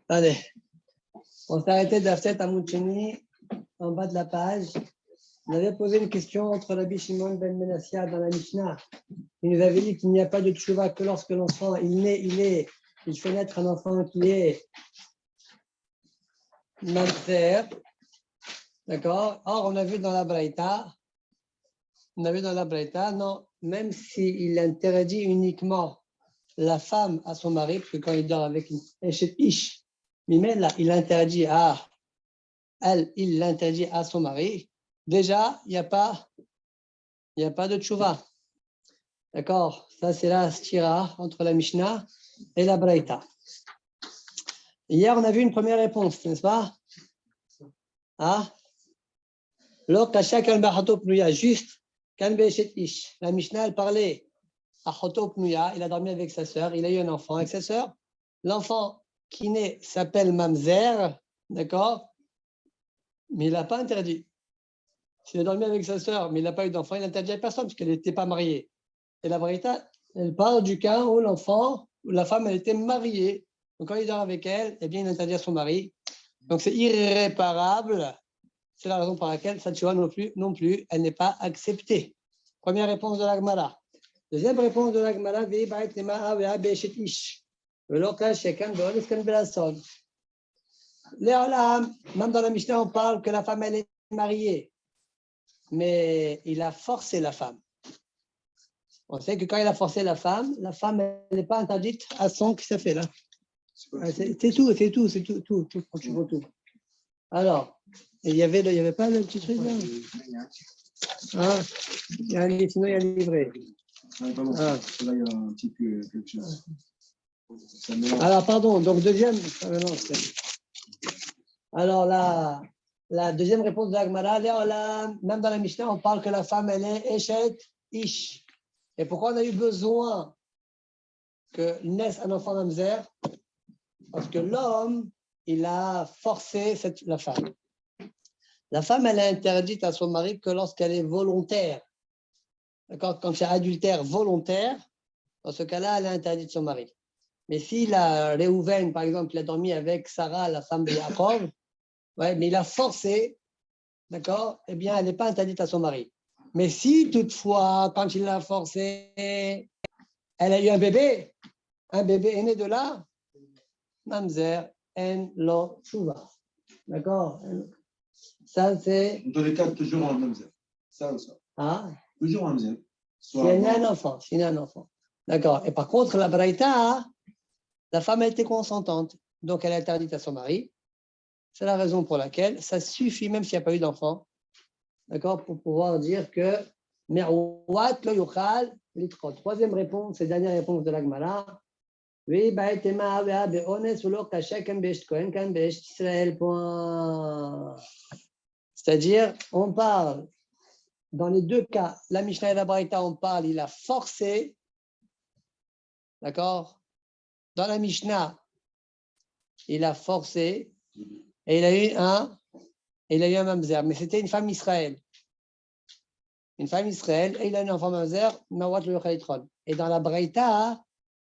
Allez, on s'est arrêté d'Afset à Moucheni, en bas de la page. On avait posé une question entre Rabbi Shimon ben Menassia dans la Mishnah. Il nous avait dit qu'il n'y a pas de tchouva que lorsque l'enfant il fait naître un enfant qui est mamzer. D'accord. Or, on a vu dans la Braïta, non, même s'il interdit uniquement la femme à son mari, parce que quand il dort avec une ish, mais là, il interdit à elle, il l'interdit à son mari. Déjà, il n'y a pas de tchouva. D'accord. Ça, c'est la stira entre la Mishnah et la Braïta. Hier, on a vu une première réponse, n'est-ce pas? Ah, juste la Mishnah, elle parlait à Chotopnuya, il a dormi avec sa sœur, il a eu un enfant avec sa sœur. L'enfant qui naît s'appelle Mamzer, d'accord? Mais il n'a pas interdit. S'il a dormi avec sa sœur, mais il n'a pas eu d'enfant, il n'interdit à personne parce qu'elle n'était pas mariée. Et la vérité, elle parle du cas où l'enfant, où la femme, elle était mariée. Donc quand il dort avec elle, eh bien, il interdit à son mari. Donc c'est irréparable. C'est la raison pour laquelle cette tchouva non plus, elle n'est pas acceptée. Première réponse de la Gemara. Deuxième réponse de la Gemara, même dans la Mishnah, on parle que la femme, elle est mariée. Mais il a forcé la femme. On sait que quand il a forcé la femme, elle n'est pas interdite à son qui s'est fait là. C'est tout. Alors, il y avait pas le petit truc là. Ah, sinon il y a un livret. Là, il y a un petit peu quelque chose. Alors, pardon, donc deuxième. Alors, la deuxième réponse de l'Agmara, même dans la Mishnah, on parle que la femme, elle est Eshet Ish. Et pourquoi on a eu besoin que naisse un enfant mamzer? Parce que l'homme, il a forcé la femme. La femme, elle est interdite à son mari que lorsqu'elle est volontaire. D'accord? Quand c'est adultère volontaire, dans ce cas-là, elle est interdite de son mari. Mais si la Réhouven, par exemple, il a dormi avec Sarah, la femme de Jacob, ouais, mais il a forcé, d'accord? Eh bien, elle n'est pas interdite à son mari. Mais si toutefois, quand il l'a forcé, elle a eu un bébé est né de là, Mamzer en lo chouva. D'accord? Ça, c'est. Dans les cas, toujours un mamzer. Ça ou ça. Ah? Toujours un mamzer. C'est un enfant. D'accord. Et par contre, la Braïta, la femme a été consentante. Donc, elle est interdite à son mari. C'est la raison pour laquelle ça suffit, même s'il n'y a pas eu d'enfant, d'accord, pour pouvoir dire que Merwat lo yuchal litrot. Troisième réponse, et dernière réponse de l'Agmara. Oui, c'est-à-dire, on parle, dans les deux cas, la Mishnah et la Braïta, on parle, il a forcé, d'accord? Dans la Mishnah, il a forcé, et il a eu un mamzer, mais c'était une femme Israël. Une femme Israël, et il a eu un enfant mamzer, Mawat le Yochalitron. Et dans la Braïta,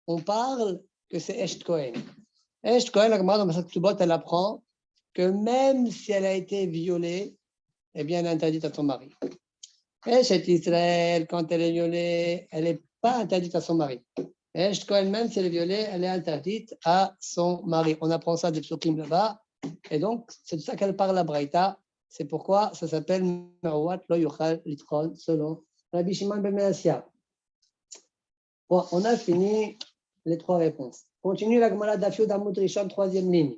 on parle que c'est Esht Cohen. Esht Cohen, la Gemara dans Masat Ktubot, elle apprend que même si elle a été violée, eh bien, elle est interdite à son mari. Esht Israël, quand elle est violée, elle n'est pas interdite à son mari. Esht Cohen, même si elle est violée, elle est interdite à son mari. On apprend ça des psukim là-bas. Et donc, c'est de ça qu'elle parle la Braïta. C'est pourquoi ça s'appelle Mawat lo yuchal litron, selon Rabbi Shimon ben Menassia. Bon, on a fini les trois réponses. Continue la Gemara d'Afio d'Amud Rishon, troisième ligne.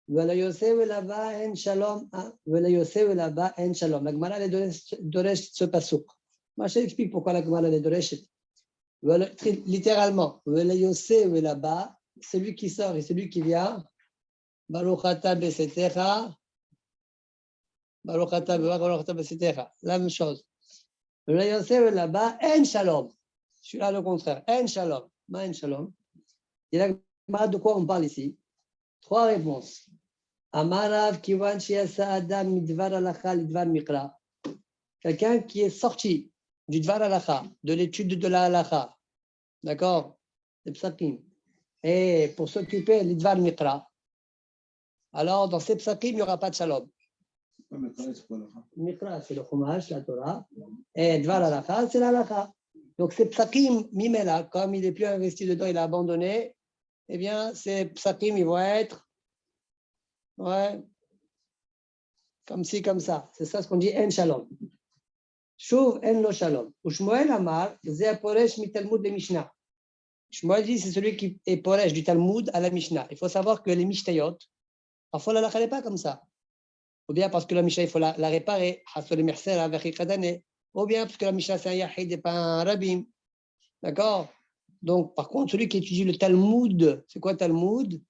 Vela Yosef là-bas en shalom. Vela Yosef là-bas en shalom. La Gemara est doresh ce pasuk. Moi, je t'explique pourquoi la Gemara est doresh. Littéralement, Vela Yosef là-bas, celui qui sort et celui qui vient. Baruch ata besetecha. Baruch ata besetecha. La même chose. Vela Yosef là-bas en shalom. Je suis là le contraire. En shalom. Ma en shalom. Et là, de quoi on parle ici? Trois réponses. Amarav kivan shiasa adam midvar alacha lidvar mikra. Quelqu'un qui est sorti du dvar alacha, de l'étude de la alacha, d'accord? Le psakim. Et pour s'occuper du dvar mikra, alors dans ces psakim, il n'y aura pas de shalom. C'est quoi là? Mikra, c'est le chumash, la Torah, et Dvar Halakha, c'est l'Halakha. Donc ces psakim, Mimela, comme il n'est plus investi dedans, il a abandonné, eh bien, ces psakim, ils vont être comme ci, comme ça. C'est ça ce qu'on dit en shalom. Shuv en lo shalom. Ushmoel amar, ze poresh mi Talmud de Mishnah. Shmuel dit, c'est celui qui est poresh du Talmud à la Mishnah. Il faut savoir que les Mishnayot, parfois la halakha n'est pas comme ça. Ou bien parce que la Mishnah, il faut la réparer, ou bien parce que la Mishnah, c'est un Yahid et pas un Rabbim. D'accord? Donc, par contre, celui qui étudie le Talmud, c'est quoi Talmud?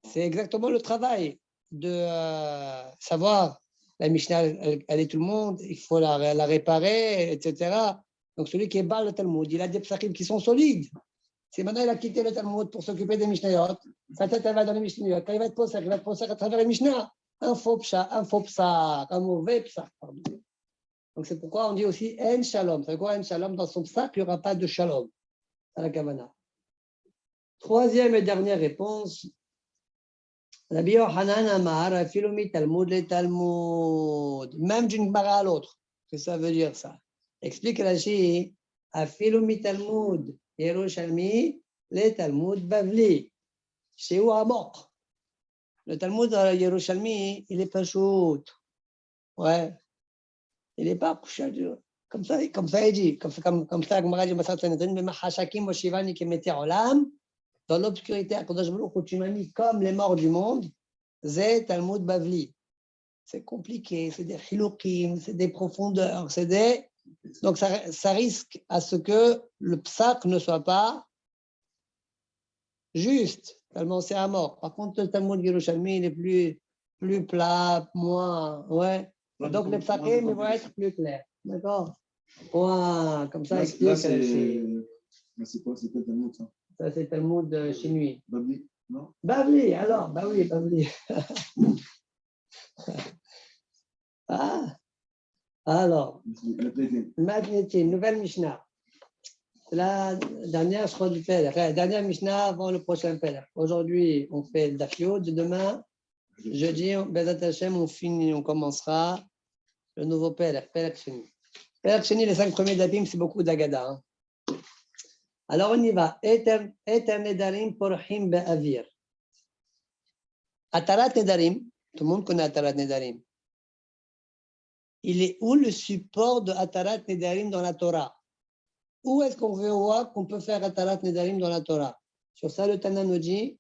C'est exactement le travail de savoir la Mishnah, elle est tout le monde, il faut la réparer, etc. Donc, celui qui est bas le Talmud, il a des psakim qui sont solides. Si maintenant il a quitté le Talmud pour s'occuper des Mishnayot, sa tête elle va dans les Mishnayot. Quand il va être posé, il va être posé à travers les Mishnah. Un faux psa, un mauvais psa. Donc c'est pourquoi on dit aussi En Shalom. C'est quoi En Shalom? Dans son psa, il n'y aura pas de Shalom. C'est la Kavana. Troisième et dernière réponse. Rabbi Yochanan Amar, Philomi Talmud, le Talmud. Même d'une bara à l'autre. Qu'est-ce que ça veut dire ça? Explique Rashi. Philomi Talmud, Yerushalmi, le Talmud Bavli. C'est où Amok? Le Talmud Yerushalmi, il est pas chaud. Ouais. Il n'est pas comme ça il dit. Comme ça, Gemara dit, dans l'obscurité, où tu m'as mis comme les morts du monde, c'est Talmud Bavli. C'est compliqué, c'est des chiloukim, c'est des profondeurs, donc ça risque à ce que le psak ne soit pas juste, tellement c'est à mort. Par contre, le Talmud Yerushalmi, il est plus plat, moins, ouais. Donc les psakim, ils vont être plus clairs. D'accord? Point, comme ça, explique. Là, c'est quoi? C'est quel Talmud, ça? Ça, c'est Talmud chinois. Babli, non? Bavli, alors, bah oui, Bavli. Alors, Magnéti, nouvelle Mishnah. La dernière, je crois, du Pèler. Dernière Mishnah avant le prochain Pèler. Aujourd'hui, on fait le Dafio. Demain, jeudi, Bezat Hashem, on commencera le nouveau Pèler, Pèler Cheni. Pèler Cheni, les 5 premiers d'Abim, c'est beaucoup d'Agada. Hein. Alors, on y va. Eter Nedarim Porhim Be'avir. Atarat Nedarim, tout le monde connaît Atarat Nedarim. Il est où le support de Atarat Nedarim dans la Torah? Où est-ce qu'on veut voir qu'on peut faire Atarat Nedarim dans la Torah? Sur ça, le Tana nous dit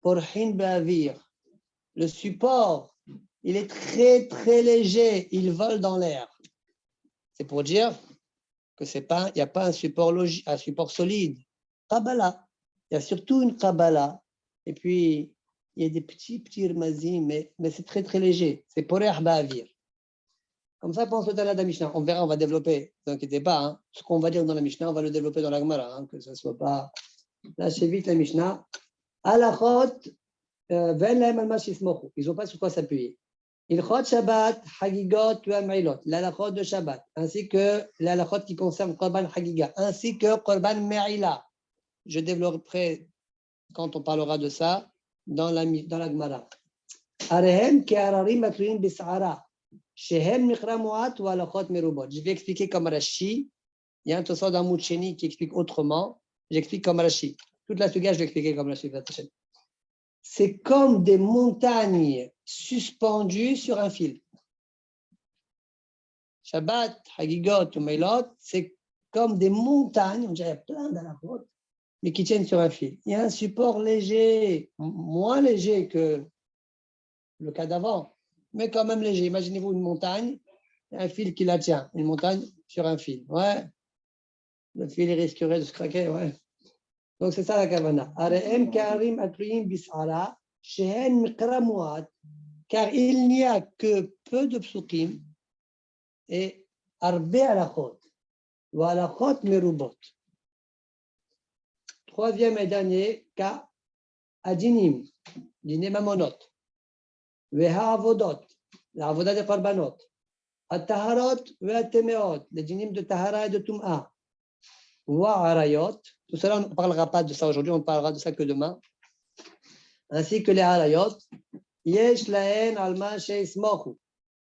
Porhin Be'avir. Le support, il est très, très léger. Il vole dans l'air. C'est pour dire que il n'y a pas un support solide. Kabbalah. Il y a surtout une Kabbalah. Et puis, il y a des petits rmazim, mais c'est très, très léger. C'est Poreh Be'avir. Comme ça, pense le Tana de la Mishnah. On verra, on va développer. Ne vous inquiétez pas. Hein. Ce qu'on va dire dans la Mishnah, on va le développer dans la Gemara. Hein, que ce ne soit pas. Lâchez vite la Mishnah. Alachot, ven lahem al mashifmochu. Ils n'ont pas sur quoi s'appuyer. Ilchot Shabbat, Hagigot, Meilot. L'alachot de Shabbat. Ainsi que l'alachot qui concerne Korban Hagiga. Ainsi que Korban Me'ila. Je développerai quand on parlera de ça dans la Gemara. Arehem ki ararim matluim bis'ara. Je vais expliquer comme Rashi. Il y a un Tosfot d'un Moucheni qui explique autrement. J'explique comme Rashi. Toute la suga, je vais expliquer comme Rashi. C'est comme des montagnes suspendues sur un fil. Shabbat, Hagigot ou Meilot, c'est comme des montagnes, on dirait plein d'alachot, mais qui tiennent sur un fil. Il y a un support léger, moins léger que le cas d'avant, mais quand même léger. Imaginez-vous une montagne, un fil qui la tient, une montagne sur un fil. Ouais. Le fil risquerait de se craquer, ouais. Donc c'est ça la kavana. Car il n'y a que peu de psukim et arbe alachot ou alachot merubot. Troisième et dernier cas, adinim, dîner mamonot. והעבודות, לעבודה de korbanot, הטהרות והטמאות, les dinim de tahara et de tum'a, והעריות, tout cela on ne parlera pas de ça aujourd'hui, on parlera de ça que demain, ainsi que les harayot, Yesh lahen alma sheismochu.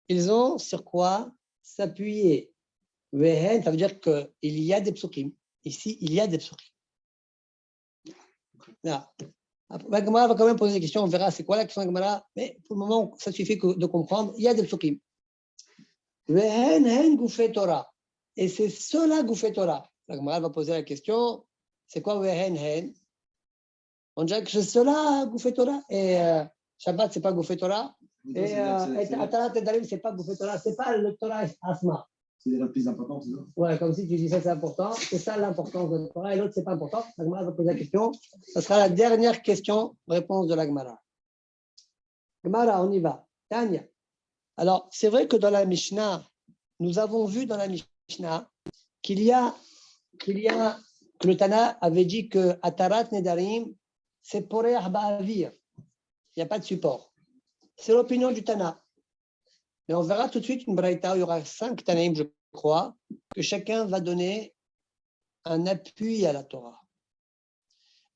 Ils ont sur quoi s'appuyer. Vehen, ça veut dire qu'il y a des psukim. Ici, il y a des psukim. La Gemara va quand même poser des questions, on verra c'est quoi la question de Gemara, mais pour le moment, ça suffit de comprendre, il y a des psukim. Vehen hen gufei Torah. Et c'est cela gufei Torah. La Gemara va poser la question, c'est quoi vehen hen? On dirait que c'est cela gufei Torah. Et Shabbat, c'est pas gufei Torah. Et Atarat Nedarim, c'est pas gufei Torah, c'est pas le Torah Asma. C'est déjà le plus important, c'est ça? Ouais, comme si tu disais c'est important, c'est ça l'importance de la Torah, et l'autre c'est pas important. La Gemara va poser la question. Ce sera la dernière question, réponse de la Gemara. Gemara, on y va. Tanya. Alors, c'est vrai que dans la Mishnah, nous avons vu dans la Mishnah que le Tana avait dit que Atarat Nedarim, c'est Poreach Ba'avir. Il n'y a pas de support. C'est l'opinion du Tana. Mais on verra tout de suite une braïta, il y aura 5 Tanaïm, je crois, que chacun va donner un appui à la Torah.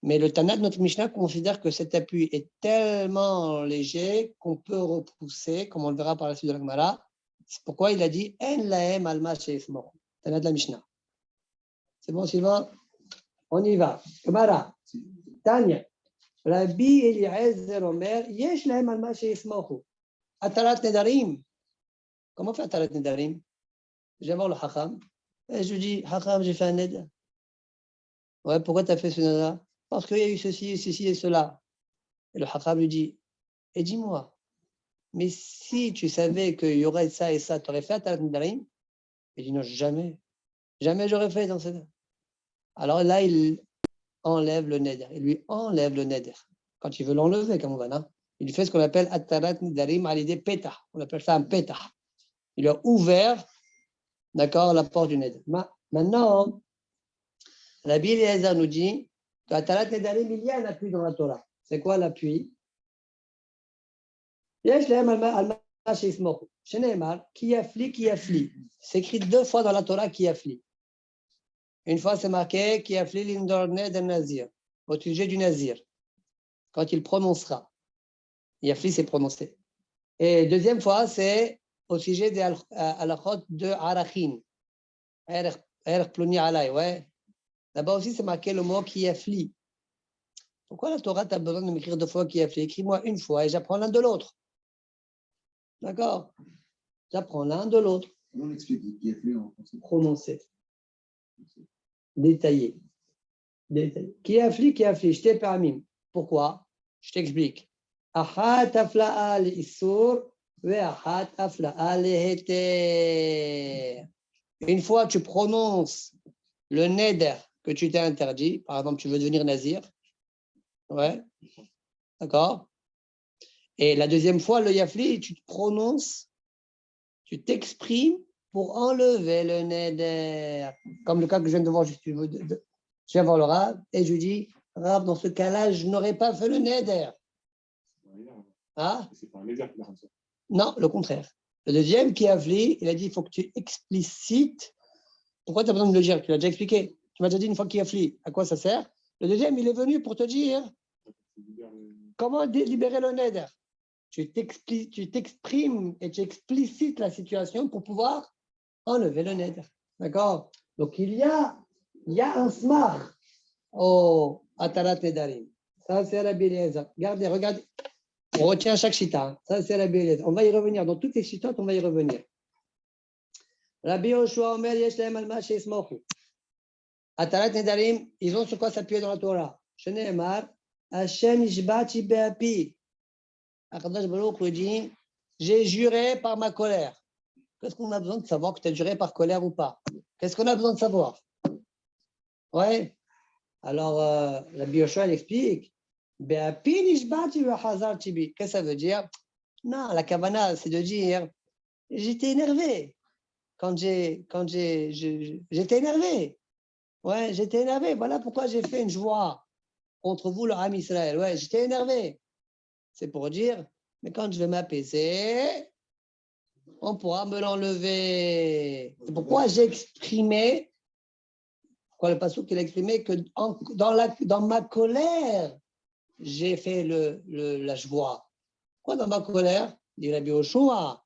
Mais le Tana de notre Mishnah considère que cet appui est tellement léger qu'on peut repousser, comme on le verra par la suite de la Gemara. C'est pourquoi il a dit En lahem alma sheismo. Tana de la Mishnah. C'est bon, Sylvain? On y va. Gemara. Tanya. Rabbi Eliezer Omer Yesh lahem alma sheismo. Atarat Nedarim. Comment fait Atarat Nedarim? Je vais voir le Hacham. Et je lui dis Hacham, j'ai fait un ned. Ouais, pourquoi tu as fait ce nada? Parce qu'il y a eu ceci, ceci et cela. Et le Hacham lui dit, et dis-moi, mais si tu savais qu'il y aurait ça et ça, tu aurais fait Atarat Nedarim? Il dit non, jamais. Jamais j'aurais fait dans cette. Alors là, il enlève le neder. Il lui enlève le neder. Quand il veut l'enlever, comme on va là, il fait ce qu'on appelle Atarat Nedarim à l'idée pétah. On appelle ça un pétah. Il a ouvert, d'accord, la porte du neder. Maintenant, Rabbi Eliezer nous dit qu'à Atarat Nedarim, il y a un appui dans la Torah. C'est quoi l'appui? Yesh lahem alma sheismochu. Sheneemar, ki afli. C'est écrit 2 fois dans la Torah qui afli. Une fois, c'est marqué qui afli l'indorné d'un nazir, au sujet du nazir, quand il prononcera. Yafli, c'est prononcé. Et deuxième fois, c'est au sujet des halachot de Arachin. Erech ploni alay, ouais. Là-bas aussi, c'est marqué le mot qui afli. Pourquoi la Torah, tu as besoin de m'écrire 2 fois qui afli? Écris-moi une fois et j'apprends l'un de l'autre. D'accord? J'apprends l'un de l'autre. Comment on explique qui est fait en français? Prononcé. Détaillé. Qui afli, je t'ai permis. Pourquoi? Je t'explique. Achat afla'a l'issur ve achat afla'a l'heter. Une fois tu prononces le neder que tu t'es interdit, par exemple tu veux devenir nazir, ouais, d'accord? Et la deuxième fois, le yafli, tu te prononces, tu t'exprimes pour enlever le neder. Comme le cas que je viens de voir, je viens voir le Rav et je lui dis, Rav, dans ce cas-là, je n'aurais pas fait le neder. Ah? C'est pas un neder qui a fait ça. Non, le contraire. Le deuxième qui a afli, il a dit, il faut que tu explicites. Pourquoi tu as besoin de le dire? Tu l'as déjà expliqué. Tu m'as déjà dit une fois qu'il afli. À quoi ça sert? Le deuxième, il est venu pour te dire comment libérer le neder. Tu t'exprimes et tu explicites la situation pour pouvoir enlever le neder. D'accord? Donc, il y a un smar au Atarat Nedarim. Ça, c'est Rabbi Eliezer. Regardez. On retient chaque chita. Ça, c'est Rabbi Eliezer. On va y revenir. Dans toutes les chitotes, on va y revenir. Rabbi Yoshua Omer, Yesh lahem alma sheismochu. Atarat Nedarim, ils ont sur quoi s'appuyer dans la Torah. Sheneemar, Hashem ishbati be'api. Akadosh Baruch lui dit, j'ai juré par ma colère. Qu'est-ce qu'on a besoin de savoir que tu as juré par colère ou pas? Qu'est-ce qu'on a besoin de savoir? Ouais. Alors, Rabbi Yoshua explique. Qu'est-ce que ça veut dire? Non, la kavana, c'est de dire j'étais énervé. J'étais énervé. Ouais, j'étais énervé. Voilà pourquoi j'ai fait une joie contre vous, le Ham Israël. Ouais, j'étais énervé. C'est pour dire, mais quand je vais m'apaiser, on pourra me l'enlever. C'est pourquoi j'ai exprimé, pourquoi le passouk il a exprimé que dans ma colère, j'ai fait la joie. Quoi dans ma colère? Dit Rabbi Yoshua.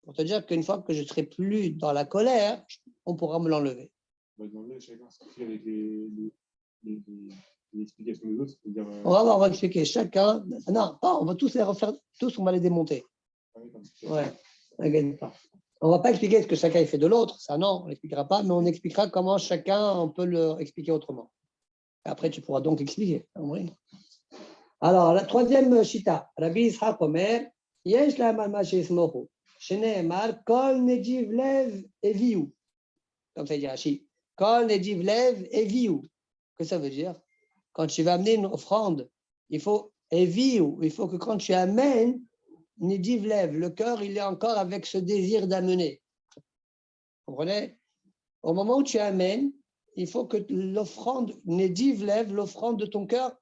Pour te dire qu'une fois que je ne serai plus dans la colère, on pourra me l'enlever. Chacun s'explique avec les explications des autres. On va expliquer chacun. Non, on va tous les refaire, tous, on va les démonter. Ouais, t'inquiète pas. On ne va pas expliquer ce que chacun fait de l'autre, ça non, on n'expliquera pas, mais on expliquera comment chacun on peut le expliquer autrement. Après, tu pourras donc expliquer. Alors, la troisième chita, Rabbi Ishaq Omer, Yesh la mama sheismohu, Sheneemar, Kol nejiv lev eviu. Comme ça dit Rashi. Kol nejiv lev eviu. Que ça veut dire? Quand tu vas amener une offrande, il faut eviu, il faut que quand tu amènes, nejiv lev, le cœur, il est encore avec ce désir d'amener. Vous comprenez? Au moment où tu amènes, il faut que l'offrande, nejiv lev, l'offrande de ton cœur,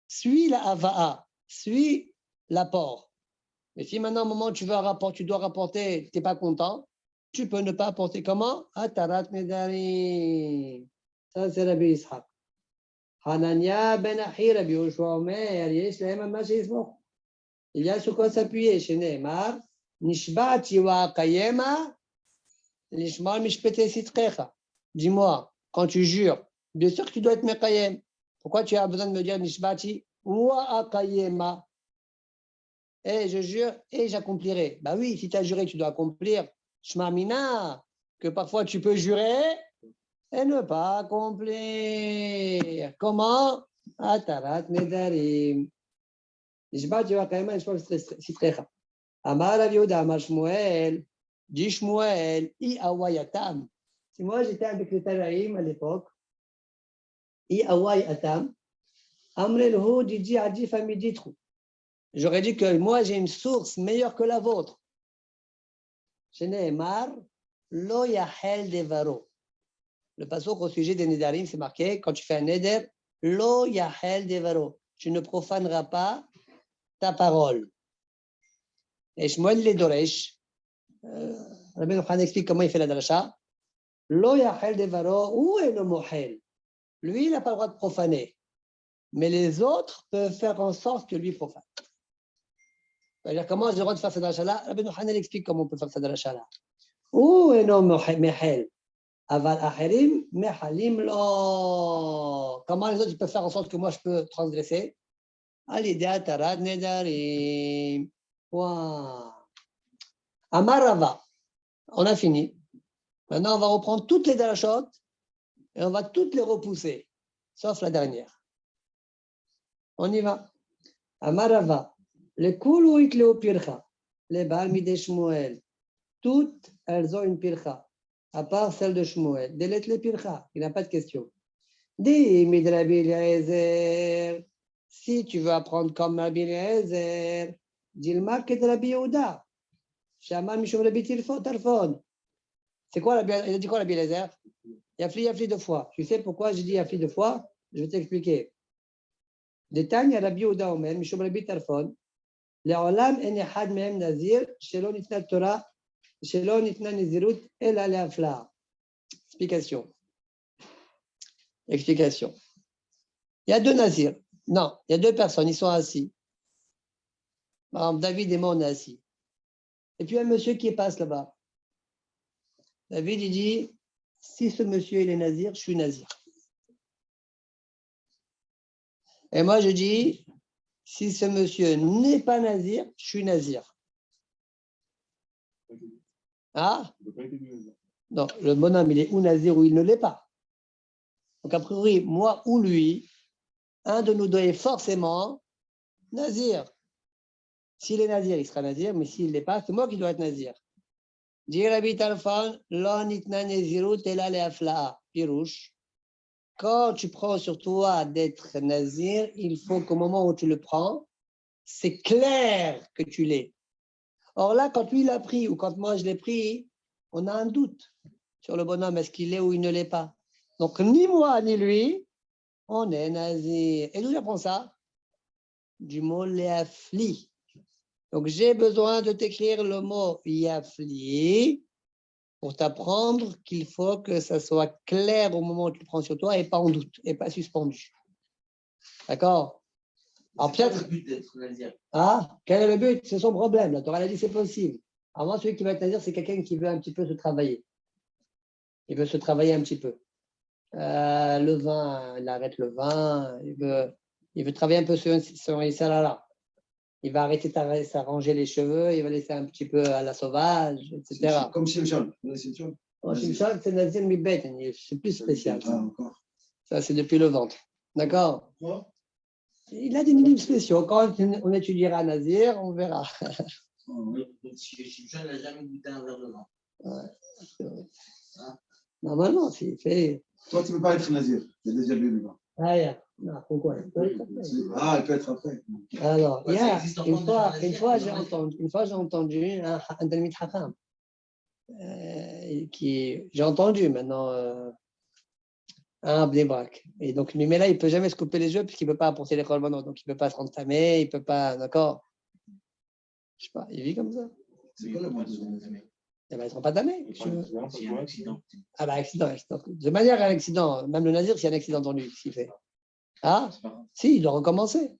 suit la ava'a, suit l'apport. Mais si maintenant, au moment où tu dois rapporter, tu n'es pas content, tu peux ne pas apporter comment? Atarat nedari. Ça, c'est Rabbi Ishaq. Hanania ben Ahi, Rabbi Yoshua Omer, yesh lahem ma sheismo. Il y a sur quoi s'appuyer chez Neymar. Nishbati wa kayema, nishmal mishpete sitrecha. Dis-moi, quand tu jures, bien sûr que tu dois être mekayem. Pourquoi tu as besoin de me dire Nishbati wa akayema? Et je jure et j'accomplirai. Ben oui, si tu as juré, tu dois accomplir. Shmamina, que parfois tu peux jurer et ne pas accomplir. Comment? Atarat nedarim. Nishbati wa akayema, nishmal sitrecha. Amar Rav Yehuda, Amar Shmuel, dit Shmuel, I awayatam. Si moi j'étais avec les Taraïm à l'époque, I awayatam, Amrel hu didi adif amiditru. J'aurais dit que moi j'ai une source meilleure que la vôtre. Chez Nehemar, lo yahel devaro. Le passage au sujet des Nédarim, c'est marqué, quand tu fais un Neder, lo yahel devaro. Tu ne profaneras pas ta parole. Et Shmuel les Doresh, Rabbi Yochanan explique comment il fait la drasha. Lo yahel devaro, où est le mohel? Lui, il n'a pas le droit de profaner. Mais les autres peuvent faire en sorte que lui profane. C'est-à-dire, comment j'ai le droit de faire cette drasha-là? Rabbi Yochanan explique comment on peut faire cette drasha-là. Où est le mohel? Aval acherim, mehalim lo. Comment les autres ils peuvent faire en sorte que moi je peux transgresser? Alidé atarat nedarim. Wow. Amarava. On a fini. Maintenant, on va reprendre toutes les drashot et on va toutes les repousser, sauf la dernière. On y va. Amarava. Les koulou itleo pircha. Les balmi de Shmuel. Toutes, elles ont une pircha, à part celle de Shmuel. Délet les pircha. Il n'y a pas de question. Dis, Midrabi Eliezer. Si tu veux apprendre comme Rabbi Eliezer, dis le marque de Rabbi Yehuda. Shaman Mishum Rabbi Tarfon. C'est quoi il a dit quoi Rabbi Eliezer? Yafli deux fois. Tu sais pourquoi j'ai dit Yafli deux fois? Je vais t'expliquer. Détail Rabbi Yehuda Omer, Mishum Rabbi Tarfon. לעולם אין אחד מהם נזיר שלא ניתנה תורה, שלא ניתנה נזירות אלא להפלאה. Explication. Explication. Il y a deux nazirs. Non, il y a deux personnes, ils sont assis. Par exemple, David et moi, on est assis. Et puis, il y a un monsieur qui passe là-bas. David, il dit, si ce monsieur, il est nazir, je suis nazir. Et moi, je dis, si ce monsieur n'est pas nazir, je suis nazir. Ah? Non, le bonhomme, il est ou nazir ou il ne l'est pas. Donc, a priori, moi ou lui, un de nous deux est forcément nazir. S'il est nazir, il sera nazir, mais s'il ne l'est pas, c'est moi qui dois être nazir. Dit Rabbi Tarfon, lo nitna nezirut ela leaflaa. Pirouche. Quand tu prends sur toi d'être nazir, il faut qu'au moment où tu le prends, c'est clair que tu l'es. Or là, quand lui l'a pris ou quand moi je l'ai pris, on a un doute sur le bonhomme, est-ce qu'il est ou il ne l'est pas. Donc ni moi ni lui, on est nazir. Et d'où j'apprends ça? Du mot leafli. Donc j'ai besoin de t'écrire le mot yafli pour t'apprendre qu'il faut que ça soit clair au moment où tu le prends sur toi et pas en doute, et pas suspendu. D'accord? Alors peut-être. Le but d'être nazir. Ah, quel est le but? C'est son problème. La Torah a dit c'est possible. Alors moi, celui qui va être nazir, c'est quelqu'un qui veut un petit peu se travailler. Il veut se travailler un petit peu. Le vin, il arrête le vin. Il veut travailler un peu sur Issalala. Il va arrêter de s'arranger les cheveux. Il va laisser un petit peu à la sauvage, etc. Comme Shimshon. Shimshon, c'est nazir mibet. C'est plus spécial. Ah, encore. Ça, c'est depuis le ventre. D'accord? Quoi? Il a des niveaux spéciaux. Quand on étudiera Nazir, on verra. Donc, Shimshon n'a jamais goûté un verre de vin. Ouais, c'est vrai. Normalement, s'il fait. Toi, tu ne peux pas être nazir. Tu as déjà bu le vin. Ah, yeah. Non, pourquoi? Ah, il peut être après. Alors, Ouais, ça existe encore une fois, j'ai entendu un Talmid Hakam. J'ai entendu maintenant un Bnei-Brak. Et donc, mais là, il ne peut jamais se couper les yeux puisqu'il ne peut pas apporter les corbanotes. Donc, il ne peut pas se rentamer, il ne peut pas. D'accord? Je ne sais pas, il vit comme ça. C'est quoi le mot de Eh ben, ils ne seront pas damés. C'est un accident. Ah, bah, accident. De manière, un accident, même le nazir, s'il y a un accident dans lui, s'il fait. Ah, si, il doit recommencer.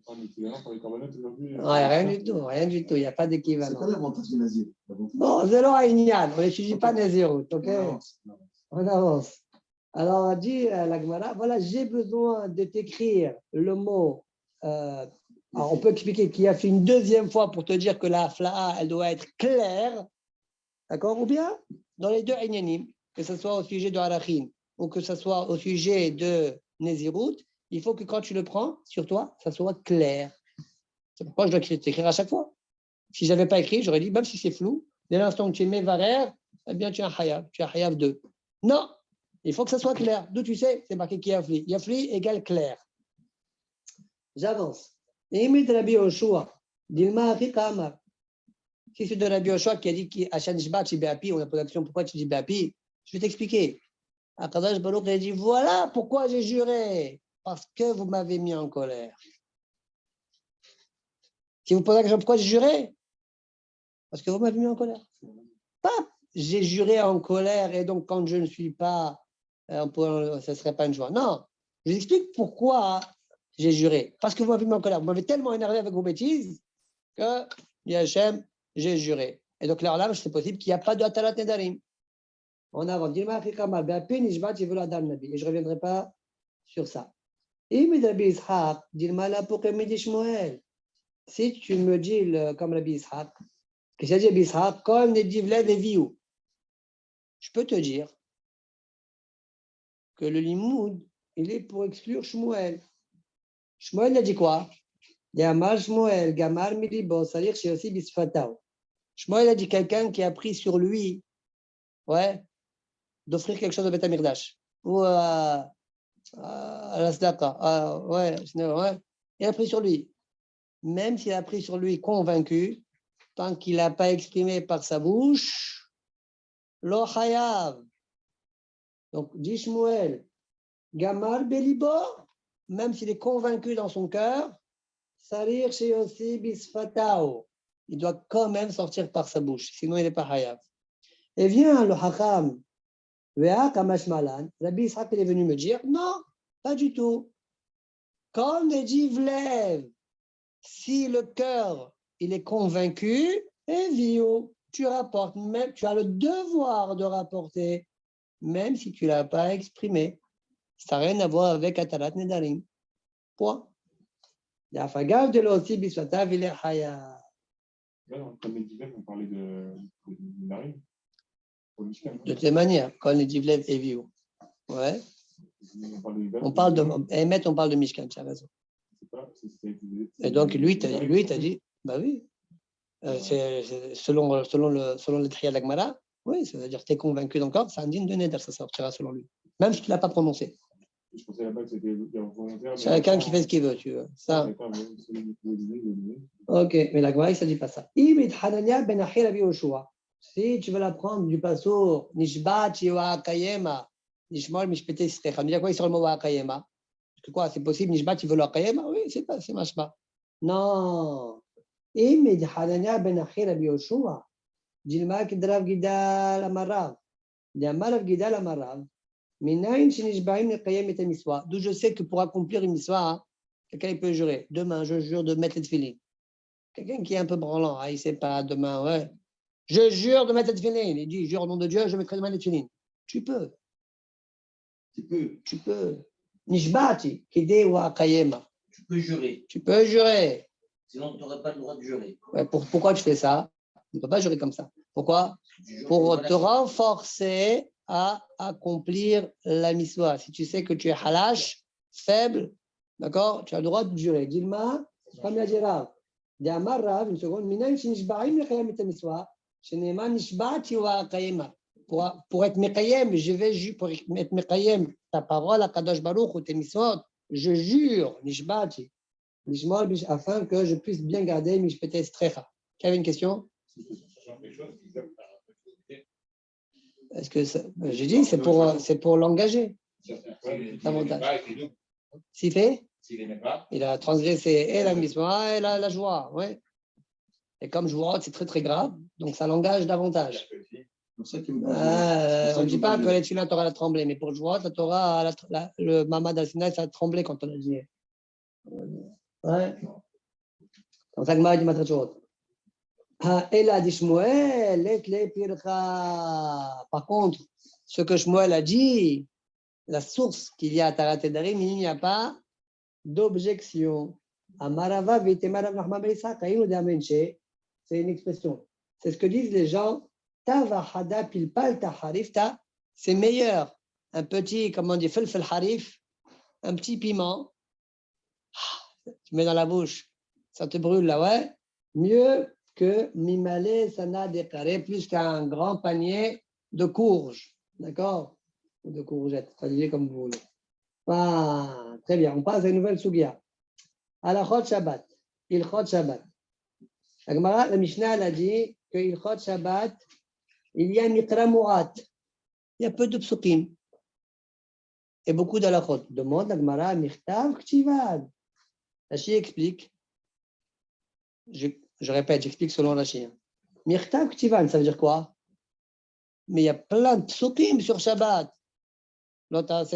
Ouais, rien du tout, rien du tout. Il n'y a pas C'est d'équivalent. quoi l'avantage du nazir? Bon, zéro à Ignan, on n'étudie pas Nazirut, ok? Non. On avance. Alors, on dit la Gemara, voilà, j'ai besoin de t'écrire le mot. Alors, on peut expliquer qu'il a fait une deuxième fois pour te dire que la fla'a, elle doit être claire. D'accord? Ou bien, dans les deux Inyanim, que ce soit au sujet de Harachin ou que ce soit au sujet de Nezirut, il faut que quand tu le prends sur toi, ça soit clair. C'est pourquoi je dois t'écrire à chaque fois. Si je n'avais pas écrit, j'aurais dit, même si c'est flou, dès l'instant que tu mets Varer, eh bien, tu as un Hayav 2. Non, il faut que ça soit clair. D'où tu sais, c'est marqué Yafli. Yafli égale clair. J'avance. Imid Rabbi Yoshua, Dilma Afrika Amar. Si c'est de Rabbi Yoshua qui a dit qu'Hachan Shbat, chez Béapi, on a posé la question pourquoi tu dis Béapi, je vais t'expliquer. Akadosh Baruch a dit voilà pourquoi j'ai juré. Parce que vous m'avez mis en colère. Si vous posez la question pourquoi j'ai juré, parce que vous m'avez mis en colère. Pas j'ai juré en colère et donc quand je ne suis pas, ce ne serait pas une joie. Non, je vous explique pourquoi j'ai juré. Parce que vous m'avez mis en colère. Vous m'avez tellement énervé avec vos bêtises que, Yachem, j'ai juré. Et donc là, c'est possible qu'il n'y a pas de Atalat Nedarim. On avance. Et je ne reviendrai pas sur ça. Si tu me dis, comme Rabbi Ishaq, que c'est dit Rabbi Ishaq, comme les divlev et viou, je peux te dire que le limoud, il est pour exclure Shmuel. Shmuel a dit quoi? Yamar Shmuel, Gamar Milibo, c'est-à-dire chez aussi Bisfatao. Shmuel a dit quelqu'un qui a pris sur lui, ouais, d'offrir quelque chose au Beth Amikdash ou à la Sdaka. Ouais, il a pris sur lui. Même s'il a pris sur lui convaincu, tant qu'il n'a pas exprimé par sa bouche, lo chayav. Donc, dit Shmuel, Gamar Belibo, même s'il est convaincu dans son cœur, Sarir Sheyosi Bisfatao. Il doit quand même sortir par sa bouche, sinon il n'est pas chayav. Et vient le Hakam, Vea Kamash Malan, Rabbi Ishaq est venu me dire, non, pas du tout. Quand on dit Vlev, si le cœur il est convaincu, et vieux, tu rapportes, même, tu as le devoir de rapporter, même si tu ne l'as pas exprimé. Ça n'a rien à voir avec Atalat Nedarim. Point. Yafagav de l'ossi biswata vile haya. Comme les divers, on parlait de Nedarim. De toutes les manières, quand on dit Vlev et vieux. Ouais. On parle de Emet, on parle de Mishkan, tu as raison. Et donc, lui, t'as dit, bah oui, c'est selon le Triya d'Agmara, oui, c'est-à-dire que tu es convaincu encore, c'est un digne de Neder, ça sortira selon lui. Même si tu ne l'as pas prononcé. Je pensais là-bas que c'était volontaire. Chacun qui fait ce qu'il veut, tu veux. Ça. Ok, mais l'Agmara, il ne s'agit pas ça. Si tu veux l'apprendre du pasour, Nishbat, Yiwa, Kayema, Nishmol, Mishpete, Srecha. On dit quoi sur le mot Kayema? C'est quoi? C'est possible, Nishbat, il veut le Kayema? Oui, c'est machma. Non. Imid Hanania ben Achir Rabbi Yoshua. Dilma Kidrav Gidal Amarav. Diamarav Gidal Amarav. Minayin Shinishbaim Nekayem et Miswa. D'où je sais que pour accomplir une miswa, Quelqu'un il peut jurer. Demain, je jure de mettre les tefilines. Quelqu'un qui est un peu branlant, il ne sait pas, demain, ouais. Je jure de mettre les tefilines. Il dit, jure au nom de Dieu, je mettrai demain les tefilines. Tu peux. Tu peux. Nishbati, kide wa kayema. Tu peux jurer. Tu peux jurer. Sinon, tu n'aurais pas le droit de jurer. Ouais, pourquoi tu fais ça? Tu ne peux pas jurer comme ça. Pourquoi? Pour te renforcer à accomplir la miswa. Si tu sais que tu es halash, faible, d'accord, tu as le droit de jurer. Dilma, comme l'a dit Rav. D'Amar Rav, une seconde, Minaï Shinishbaim Lechayam et miswa, Shenema Nishbati wa Kayema. Pour être Mekayem, je vais pour être Mekayem, ta parole à Kadosh Baruch ou tes miswot, je jure, Nishbati, Nishmol, afin que je puisse bien garder Mishpete Strecha. Qui avait une question? Est-ce que j'ai dit c'est pour l'engager davantage. S'il fait, il a transgressé et la misma et la joie, ouais. Et comme joie, c'est très très grave, donc ça l'engage davantage. On ne dit pas que les Tchina t'aura la tremblée, mais pour joie, ça t'aura le Mamad al-Sinai, ça a tremblé quand on a dit. Ouais. Comme ça que Maïd m'a traité autre. Par contre, ce que Shmuel a dit, la source qu'il y a à Tarat Edarim, il n'y a pas d'objection. C'est une expression. C'est ce que disent les gens. C'est meilleur. Un petit, comment on dit, felfel harif, un petit piment. Tu mets dans la bouche, ça te brûle là, ouais. Mieux que mimale sana déclaré, plus qu'un grand panier de courges, d'accord? Ou de courgettes, traduisez comme vous voulez. Ah, très bien, on passe à une nouvelle sugia. Alachot Shabbat, Ilchot Shabbat. La Gemara, la Mishnah, elle a dit que Ilchot Shabbat, il y a Mikra Murat. Il y a peu de psukim. Et beaucoup d'alachot. Demande la Gemara, Michtav Ktivad. Rashi explique. Je répète, j'explique selon Rashi. Mirtav Ktivan, ça veut dire quoi? Mais il y a plein de psukim sur Shabbat. Partout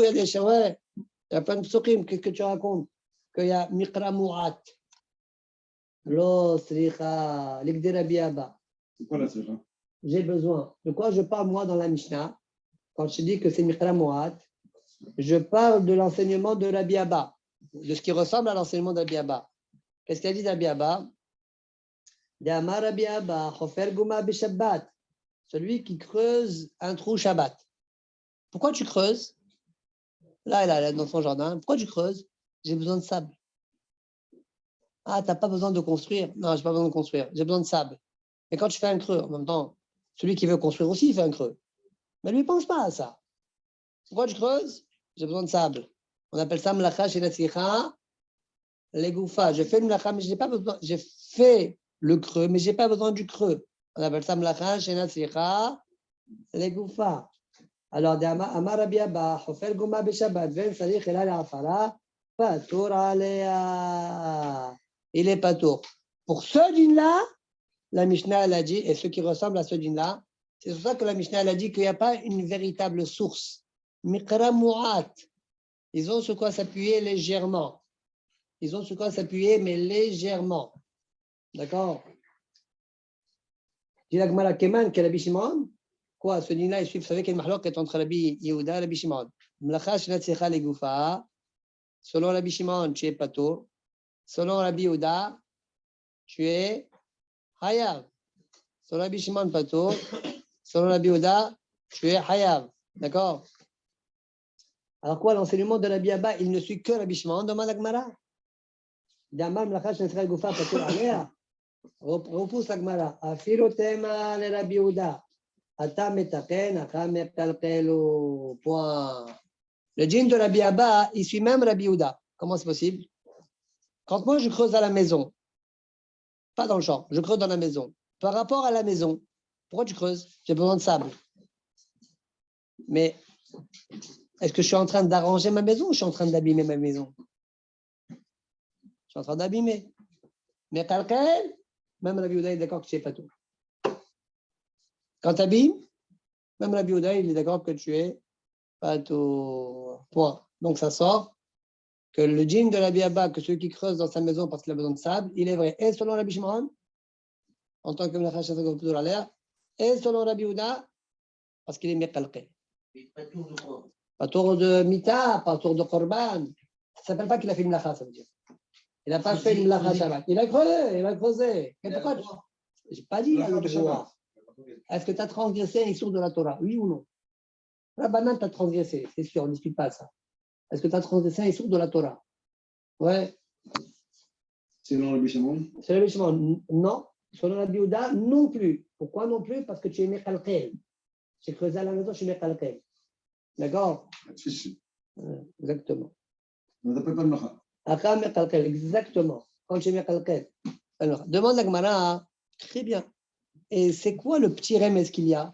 il y a des shawai. Il y a plein de psukim. Qu'est-ce que tu racontes? Qu'il y a Mikra Mu'at. Lo Sricha, Ligdera Biaba. C'est quoi la sricha? J'ai besoin. De quoi je parle moi dans la Mishnah? Quand je dis que c'est Mikra Mu'at, je parle de l'enseignement de Rabbi Abba, de ce qui ressemble à l'enseignement d'Rabbi Abba. Qu'est-ce qu'il a dit d'Rabbi Abba? D'Amar Rabbi Abba, Chofer Guma B'Shabbat, celui qui creuse un trou Shabbat. Pourquoi tu creuses? Là, dans son jardin. Pourquoi tu creuses? J'ai besoin de sable. Ah, tu n'as pas besoin de construire? Non, je n'ai pas besoin de construire. J'ai besoin de sable. Et quand tu fais un creux, en même temps, celui qui veut construire aussi, il fait un creux. Mais lui, ne pense pas à ça. Pourquoi tu creuses? J'ai besoin de sable. On appelle ça mlacha chez la tzricha, les goufa. Je fais le mlacha, mais je n'ai pas besoin. J'ai fait le creux, mais je n'ai pas besoin du creux. On appelle ça mlacha chez la tzricha, les goufa. Alors, Amar Rabbi Abba, Hofer Guma B'Shabbat, Ven Sarich Ela Le'afara, Patour Alea. Il est patour. Pour ce din-là, la Mishnah elle a dit, et ceux qui ressemblent à ce din-là, c'est pour ça que la Mishnah elle a dit qu'il n'y a pas une véritable source. Mikra Mu'at. Ils ont sur quoi s'appuyer légèrement. Ils ont sur quoi s'appuyer, mais légèrement. D'accord? Dit la Gemara Keman, quel Rabbi Shimon? Quoi, ce din-là, il suit, vous savez quel mahlok est entre Rabbi Yehuda et Rabbi Shimon. Mlacha shenat tzecha legoufa. Selon Rabbi Shimon, tu es pato. Selon Rabbi Yehuda, tu es hayav. Selon Rabbi Shimon, pato. Selon Rabbi Yehuda, tu es hayav. D'accord? Alors quoi, l'enseignement de Rabbi Abba, il ne suit que Rabbi Shimon, demande la Gemara. D'Amar Mlacha shenat tzecha legoufa pato alea. Repousse la Gemara. Afirotema le Rabbi Yehuda. Point. Le djinn de Rabbi Abba, il suit même Rabbi Yehuda. Comment c'est possible? Quand moi je creuse à la maison, pas dans le champ, je creuse dans la maison. Par rapport à la maison, pourquoi tu creuses? J'ai besoin de sable. Mais est-ce que je suis en train d'arranger ma maison ou je suis en train d'abîmer ma maison? Je suis en train d'abîmer. Mais Kalkel, même Rabbi Yehuda est d'accord que tu n'es pas tout. Quand tu abîmes, même Rabbi Yehuda, il est d'accord que tu es Patour. Point. Donc ça sort que le djinn de la Biaba, que celui qui creuse dans sa maison parce qu'il a besoin de sable, il est vrai. Et selon Rabbi Shimon, en tant que Melacha Shafak Patour à l'air, et selon Rabbi Houda, parce qu'il est Mekalke. Pas tout de quoi. Patour de Mita, patour de Korban. Ça ne s'appelle pas qu'il a fait une Melacha, ça veut dire. Il n'a pas fait une Melacha Shabbat. Il a creusé. Et pourquoi je n'ai pas dit la loi. Est-ce que tu as transgressé un sourd de la Torah? Oui ou non? La banane, tu as transgressé, c'est sûr, on ne discute pas ça. Est-ce que tu as transgressé un sourd de la Torah? Ouais. Selon le Bichamon? C'est le Bichamon. Non. Selon la Biouda, non plus. Pourquoi non plus? Parce que tu es Mekalkel. J'ai creusé à la maison, je suis Mekalkel. D'accord? Exactement. On n'appelle pas le Macha. Akam Mekalkel, exactement. Quand tu es Mekalkel. Alors, demande à Gmara, très bien. Et c'est quoi le petit remède qu'il y a?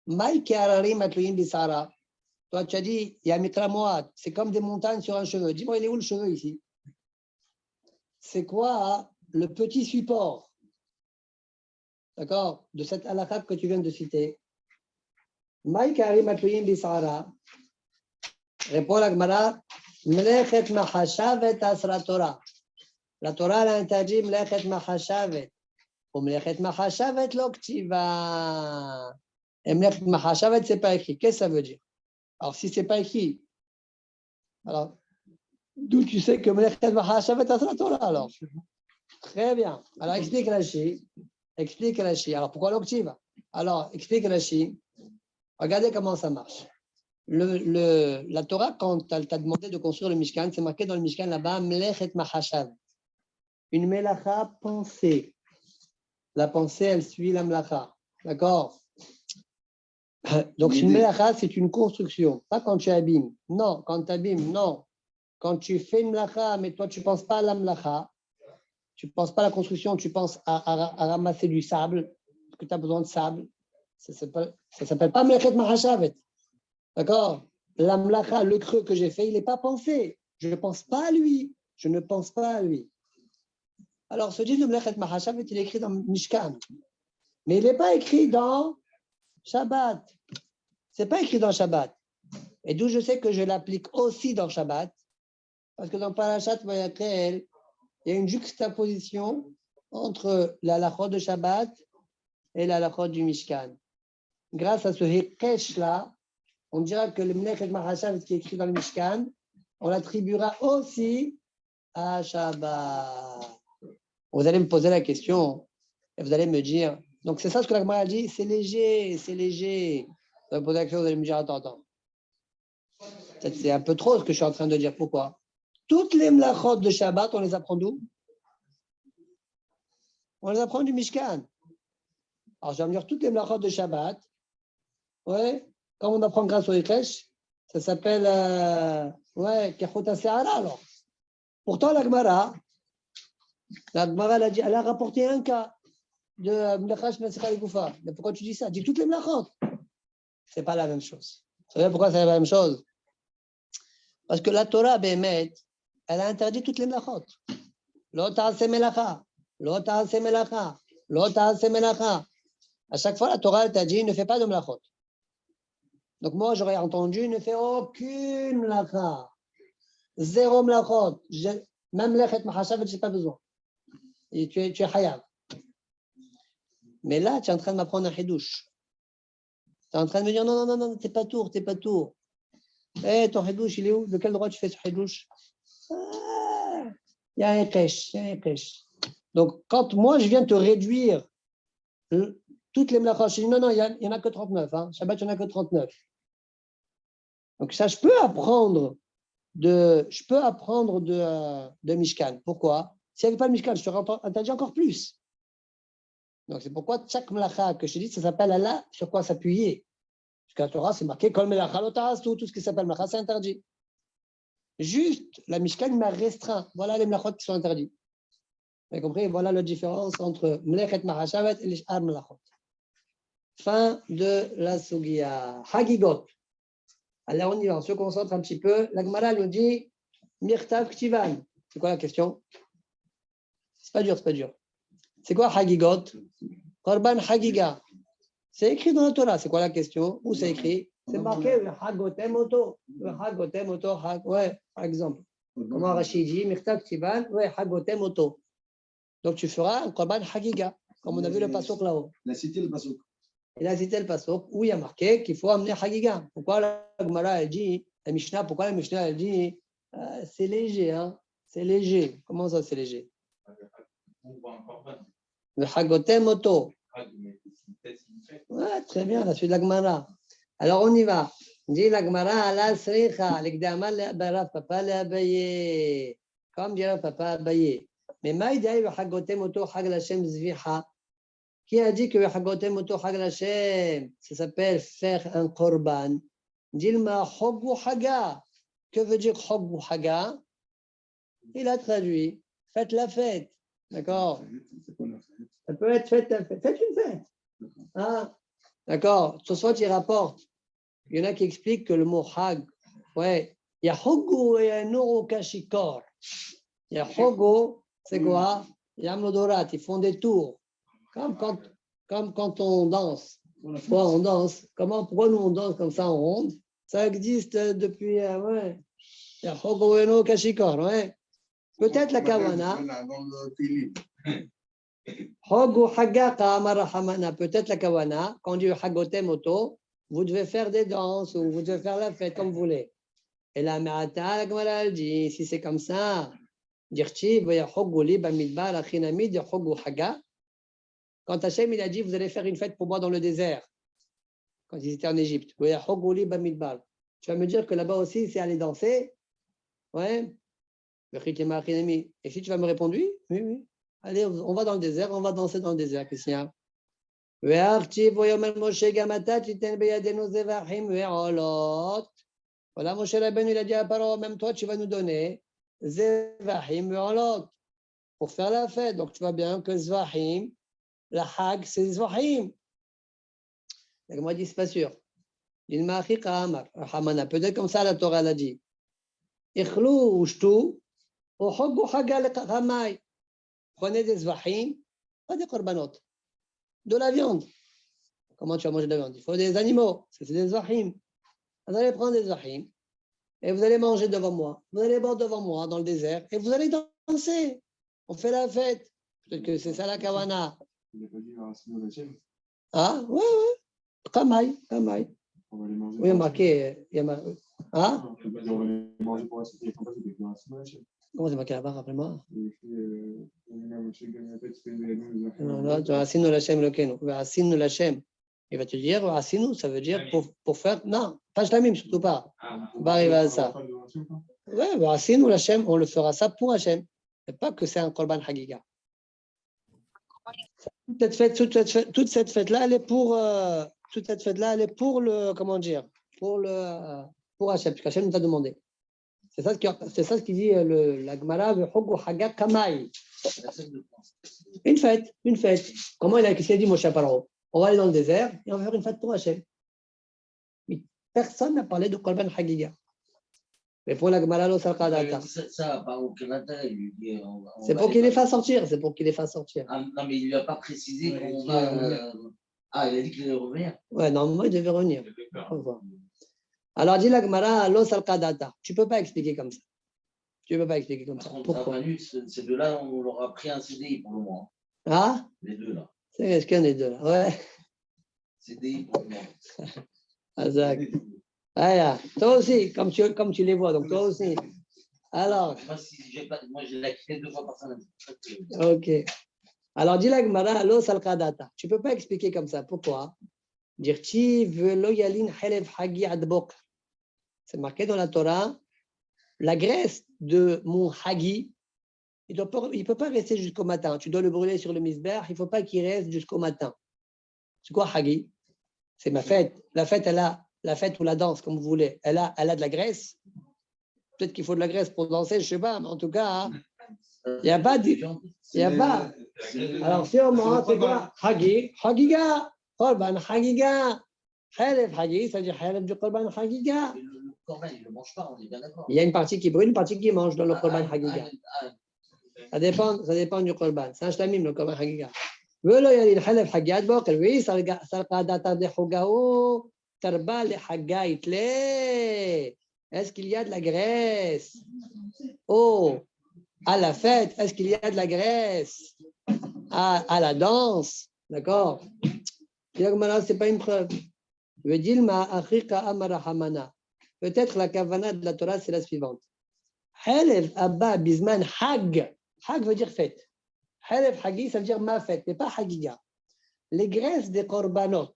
Maï Keharari Matloïm Bisara. Toi, tu as dit, il y a Mitra Moad. C'est comme des montagnes sur un cheveu. Dis-moi, il est où le cheveu ici? C'est quoi le petit support? D'accord? De cette halakha que tu viens de citer. Maï Keharari Matloïm Bisara. Répond la Gemara. Mlechet Mahashavet Asra Torah. La Torah a interdit Mlechet Mahashavet. Ou Mlechet Mahashavet Loktiva. Et Mlechet Mahashavet, ce n'est pas écrit. Qu'est-ce que ça veut dire? Alors, si ce n'est pas écrit, alors, d'où tu sais que Mlechet Mahashavet Asra Torah alors? Très bien. Alors, explique Rashi. Explique Rashi. Alors, pourquoi Loktiva? Alors, explique Rashi. Regardez comment ça marche. La Torah, quand elle t'a demandé de construire le Mishkan, c'est marqué dans le Mishkan là-bas, Mlechet Mahashavet. Une melacha pensée. La pensée, elle suit la melacha. D'accord? Donc, une melacha, c'est une construction. Pas quand tu abîmes. Non, quand tu abîmes, non. Quand tu fais une melacha, mais toi, tu ne penses pas à la melacha, tu ne penses pas à la construction, tu penses à ramasser du sable, parce que tu as besoin de sable. Ça ne s'appelle pas Mlechet Mahashavet. D'accord? La melacha, le creux que j'ai fait, il n'est pas pensé. Je ne pense pas à lui. Je ne pense pas à lui. Alors, ce dit de Mlechet Mahashavet, il est écrit dans Mishkan. Mais il n'est pas écrit dans Shabbat. Ce n'est pas écrit dans Shabbat. Et d'où je sais que je l'applique aussi dans Shabbat. Parce que dans Parashat Vayakhel, il y a une juxtaposition entre la halachot de Shabbat et la halachot du Mishkan. Grâce à ce Hekesh-là, on dira que le Mlechet Mahashavet qui est écrit dans le Mishkan, on l'attribuera aussi à Shabbat. Vous allez me poser la question et vous allez me dire, donc c'est ça ce que la Gemara a dit, c'est léger, c'est léger. Vous allez me poser la question, vous allez me dire, attends. C'est un peu trop ce que je suis en train de dire. Pourquoi? Toutes les mlachot de Shabbat, on les apprend d'où? On les apprend du Mishkan. Alors je vais me dire, toutes les mlachot de Shabbat, ouais, quand on apprend grâce au Hekesh, ça s'appelle, Kechot HaSe'ara alors. Pourtant la Gemara, elle a rapporté un cas de Melacha Shnetzcha Legoufa. Mais pourquoi tu dis ça? Dis toutes les Melachot. Ce n'est pas la même chose. Vous savez pourquoi c'est la même chose? Parce que la Torah, Bémet, elle a interdit toutes les Melachot. Lo ta'aseh melacha, lo ta'aseh melacha, lo ta'aseh melacha. À chaque fois, la Torah, elle t'a dit, ne fais pas de Melachot. Donc moi, j'aurais entendu, ne fais aucune Melacha. Zéro Melachot. Même Lechet Mahashavet, je n'ai pas besoin. Et tu es Hayav. Mais là, tu es en train de m'apprendre un Hidouche. Tu es en train de me dire non, t'es pas tour. Ton Hidouche, il est où? De quel droit tu fais ce Hidouche? Il y a un Hekesh. Donc, quand moi, je viens te réduire toutes les Melachot, je dis non, il n'y en a que 39. Hein. Shabbat, il n'y en a que 39. Donc, ça, je peux apprendre de Mishkan. Pourquoi? S'il n'y avait pas le Mishkan, je t'aurais interdit encore plus. Donc, c'est pourquoi chaque melacha que je te dis, ça s'appelle Allah, sur quoi s'appuyer. Parce que la Torah, c'est marqué Kol melacha lotas, tout ce qui s'appelle melacha, c'est interdit. Juste, la Mishkan m'a restreint. Voilà les melachot qui sont interdits. Vous avez compris? Voilà la différence entre Mlechet Mahashavet et les Sh'ar melachot. Fin de la Sugiya. Hagigot. Alors, on y va, on se concentre un petit peu. La Gemara nous dit Mirtav Ktivan. C'est quoi la question? C'est pas dur. C'est quoi Hagigot? Korban Hagiga. C'est écrit dans la Torah. C'est quoi la question? Où c'est écrit? C'est marqué le Hagotem Oto. Le Hagotem Oto, ouais, par exemple. Comment Rachid dit, Mirtak Tiban, ouais, Hagotem Oto. Donc tu feras un Korban Hagiga, comme on a vu le pasuk là-haut. Il a cité le pasuk. Il a cité le pasuk où il y a marqué qu'il faut amener Hagiga. Pourquoi la Gemara elle dit, la Mishnah, pourquoi la Mishnah elle dit, c'est léger, hein? C'est léger. Comment ça c'est léger? Le Hagotem Oto. Ouais, très bien, la suite de la Gemara. Alors on y va. Dit la Gemara, ala sricha, l'ikdama le papa le abaye. Comme dit le papa abaye. Mais maïdaï le hagotem oto hag l'Hashem zviha. Qui a dit que le hagotem oto hag l'Hashem, ça s'appelle faire un korban? Dit le ma hoggu haga. Que veut dire hoggu haga? Il a traduit, faites la fête. D'accord? Ça peut être faites la fête. Faites une fête. Ah, d'accord. Ce soir, il rapporte. Il y en a qui expliquent que le mot hag, ouais, il y a hogo et un orokashikor. Il y a hogo, c'est quoi? Il y a amlodorat, ils font des tours. Comme quand on danse. Pourquoi on danse? Pourquoi nous on danse comme ça en ronde? Ça existe depuis, ouais. Il y a hogo et un orokashikor, ouais. Peut-être la kawana. Hogo hagaka amarahamana. Peut-être la kawana. Quand on dit hagotem oto, vous devez faire des danses ou vous devez faire la fête comme vous voulez. Et la Me'ata, la Gemara elle dit, si c'est comme ça, quand Hachem il a dit, vous allez faire une fête pour moi dans le désert, quand ils étaient en Égypte, tu vas me dire que là-bas aussi, c'est aller danser? Ouais. Et si tu vas me répondre, oui, oui, oui. Allez, on va dans le désert, on va danser dans le désert, Christian. Voilà, Moshe Rabbeinu, il a dit à Paro, même toi, tu vas nous donner Zevahim Ve'olot pour faire la fête. Donc, tu vois bien que Zvahim, la Hag, c'est Zvahim. Donc, moi, je dis, c'est pas sûr. Peut-être comme ça, la Torah l'a dit. Prenez des Zvahim, pas des korbanot, de la viande. Comment tu vas manger de la viande? Il faut des animaux, c'est des Zvahim. Vous allez prendre des Zvahim et vous allez manger devant moi. Vous allez boire devant moi dans le désert et vous allez danser. On fait la fête. Peut-être que c'est ça la kawana. Ah, ouais, ouais. Kamaï. On va les manger. Oui, il y a marqué. Ah? On va les manger pour la suite. Comment c'est marqué là-bas, rappelle-moi? Il va te dire, Asinu, ça veut dire pour faire. Non, pas Shlamim, surtout pas. On va arriver à ça. Oui, Asinu, l'Hachem, on le fera ça pour Hachem. C'est pas que c'est un Korban Hagiga. Toute cette fête-là, elle est pour. Toute cette fête-là, elle est pour le. Comment dire? Pour Hachem, parce qu'Hachem nous a demandé. C'est ça ce qui dit la Gemara, Hogu Haga Kamai. Une fête. Comment qu'est-ce qu'il a dit Moshe Paro? On va aller dans le désert et on va faire une fête pour Hachem. Mais personne n'a parlé de Korban Hagiga. Mais pour la Gemara, ça, pas aucun intérêt. C'est pour qu'il les fasse sortir. Ah, non, mais il ne lui a pas précisé qu'on va. Ah, il a dit qu'il allait revenir. Ouais, normalement, il devait revenir. Alors, dit la Gemara, tu ne peux pas expliquer comme ça. Pourquoi? Ces deux-là, on leur a pris un CDI pour le moment. Ah? Les deux là. C'est qu'un des deux là. Ouais. CDI pour le moment. Azak. Voilà. Toi aussi, comme tu les vois, donc toi aussi. Alors. Moi, je l'ai quitté 2 fois par semaine. Ok. Alors, dis la Gemara, tu ne peux pas expliquer comme ça. Pourquoi? C'est marqué dans la Torah, la graisse de mon hagi, il ne peut pas rester jusqu'au matin. Tu dois le brûler sur le misbeh, il ne faut pas qu'il reste jusqu'au matin. C'est quoi hagi? C'est ma fête. La fête, la fête ou la danse, comme vous voulez, elle a de la graisse. Peut-être qu'il faut de la graisse pour danser, je ne sais pas, mais en tout cas, il n'y a pas de. Il n'y a pas. Alors, si on mange, c'est quoi? Hagi, hagiga, korban hagiga. Khalef hagi, ça veut dire khalef du korban hagiga. Le korban, il ne le mange pas, on est bien d'accord. Il y a une partie qui brûle, une partie qui mange dans le korban hagiga. Ça dépend du korban. C'est un shlamim, le korban hagiga. Oui, ça Tarba le hagaitle. Est-ce qu'il y a de la graisse? Oh, à la fête, est-ce qu'il y a de la graisse? À la danse, d'accord? Ce n'est pas une preuve. Peut-être la kavana de la Torah, c'est la suivante. Halev abba bizman hag. Hag veut dire fête. Halev hagi, ça veut dire ma fête, mais pas hagiga. Les graisses des korbanot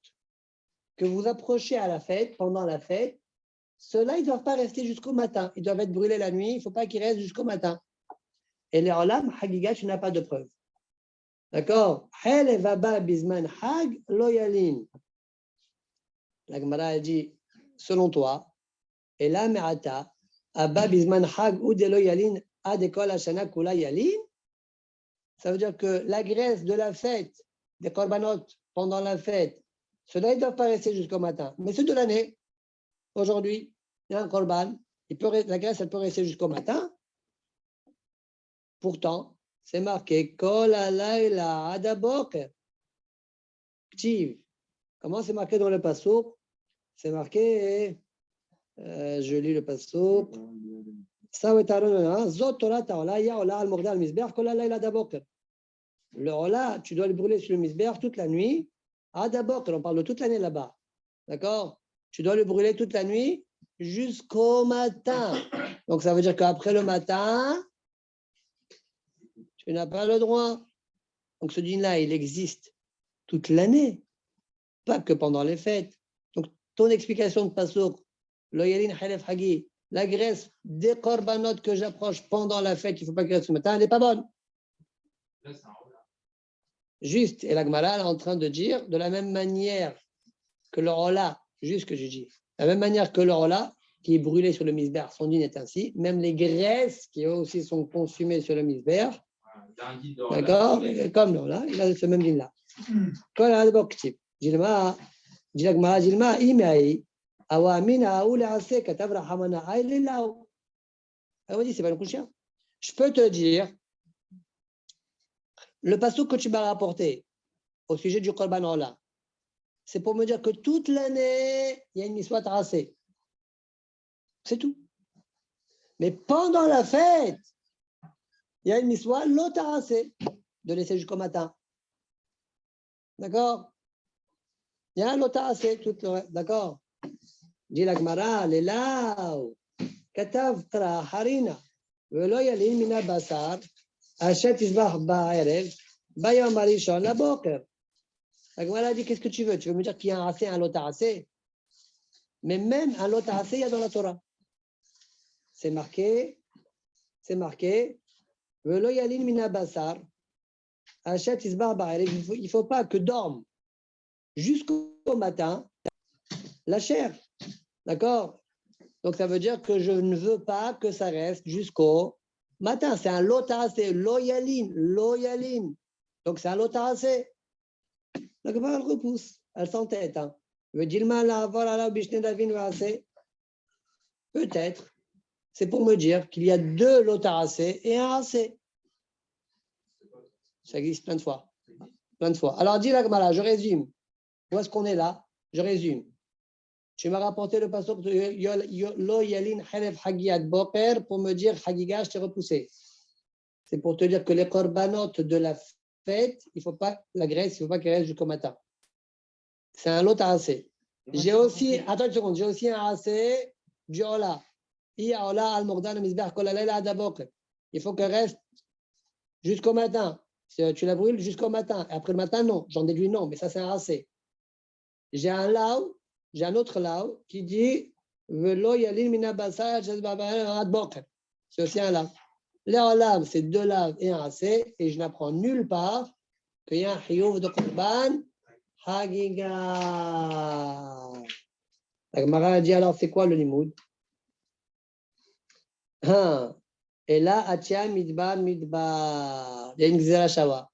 que vous approchez à la fête, pendant la fête, ceux-là, ils ne doivent pas rester jusqu'au matin. Ils doivent être brûlés la nuit. Il ne faut pas qu'ils restent jusqu'au matin. Et les olam, hagiga, tu n'as pas de preuve. D'accord? Halev abba bizman hag loyalin. La Gemara dit, selon toi, et là, me'ata, abba bizman hag ou de loyalin adekol hashana kula yalin. Ça veut dire que la graisse de la fête, des korbanot pendant la fête, ceux-là, ils ne doivent pas rester jusqu'au matin. Mais ceux de l'année, aujourd'hui, il y a un korban, la graisse, elle peut rester jusqu'au matin. Pourtant, c'est marqué Kol alayla adabok. Comment c'est marqué dans le passouk? C'est marqué, je lis le passouk. Le Ola, tu dois le brûler sur le misbéach toute la nuit. Ah, d'abord, on parle de toute l'année là-bas. D'accord? Tu dois le brûler toute la nuit jusqu'au matin. Donc, ça veut dire qu'après le matin, tu n'as pas le droit. Donc, ce dîner-là, il existe toute l'année, pas que pendant les fêtes. Donc, ton explication de Passouk, Loyalin Halef Hagi, la graisse des korbanot que j'approche pendant la fête, il ne faut pas qu'il reste ce matin, elle n'est pas bonne. Juste, et la Gemara est en train de dire, de la même manière que le rola, juste que je dis, de la même manière que le rola, qui est brûlé sur le misbéach, son dîne est ainsi, même les graisses qui aussi sont consumées sur le misbéach, d'accord, comme le rola, il a ce même dîne-là. Quand la Gemara, Gilma, Imaï, Awamina, Oulase, Katavra Hamana, Aïlilao. Elle m'a dit, c'est pas le couchien. Je peux te dire, le passouk que tu m'as rapporté au sujet du Korban Ola, c'est pour me dire que toute l'année, il y a une miswat tracée. C'est tout. Mais pendant la fête, il y a une miswat lotaracée, de laisser jusqu'au matin. D'accord? Il y a un lotaracé, d'accord? Dit la Gemara, l'elaou, katav tra harina, velo yalin mina basar, achet isbah ba'erev, bayom arishon la boker. La Gemara dit, qu'est-ce que tu veux? Tu veux me dire qu'il y a un assez, un lotaracé? Mais même un lotaracé, il y a dans la Torah. C'est marqué, velo yalin mina basar, achet isbah ba'erev. Il ne faut pas que dorme jusqu'au matin la chair. D'accord? Donc, ça veut dire que je ne veux pas que ça reste jusqu'au matin. C'est un lotaracé, loyaline. Donc, c'est un lotaracé. La Gemara, elle repousse. Elle s'entête. Peut-être. C'est pour me dire qu'il y a deux lotaracés et un racé. Ça existe plein de fois. Alors, dis la Gemara, je résume. Où est-ce qu'on est là? Je résume. Tu m'as rapporté le passage de Lo Yalin Halef Hagiyat Boker pour me dire Hagiga, je t'ai repoussé. C'est pour te dire que les korbanot de la fête, il ne faut pas la graisse, il ne faut pas qu'elle reste jusqu'au matin. C'est un lot assez. J'ai aussi, attends une seconde, j'ai aussi un assez du Ola. Iya Ola al Mordan Misbeh Kolalela Adabok. Il faut qu'elle reste jusqu'au matin. Tu la brûles jusqu'au matin. Et après le matin, non. J'en déduis non, mais ça c'est un assez. J'ai un autre lao qui dit Velo Yalin Mina Basa Adbok. C'est aussi un lao. Les olam, c'est deux laves et un assez, et je n'apprends nulle part qu'il y a un chiyuv de korban hagiga. La Gemara dit alors c'est quoi le limoud? Et là, Atia Midbar. Il y a une Gzera Shawa.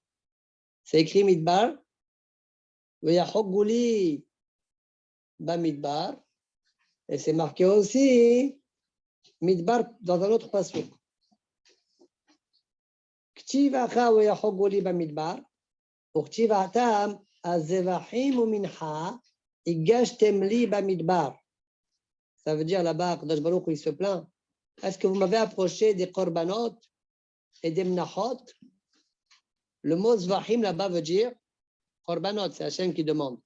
C'est écrit Midbar. Veyachoguli Bamidbar. Et c'est marqué aussi Midbar dans un autre passage. כתיב אחר ויחוגו לי במדבר, וכתיב הטעם הזבחים ומנחה Igashtem li bamidbar. Ça veut dire là-bas, Kadosh Baruch Hu, il se plaint. Est-ce que vous m'avez approché des korbanot et des mnachot? Le mot zvahim là-bas veut dire korbanot, c'est Hachem qui demande.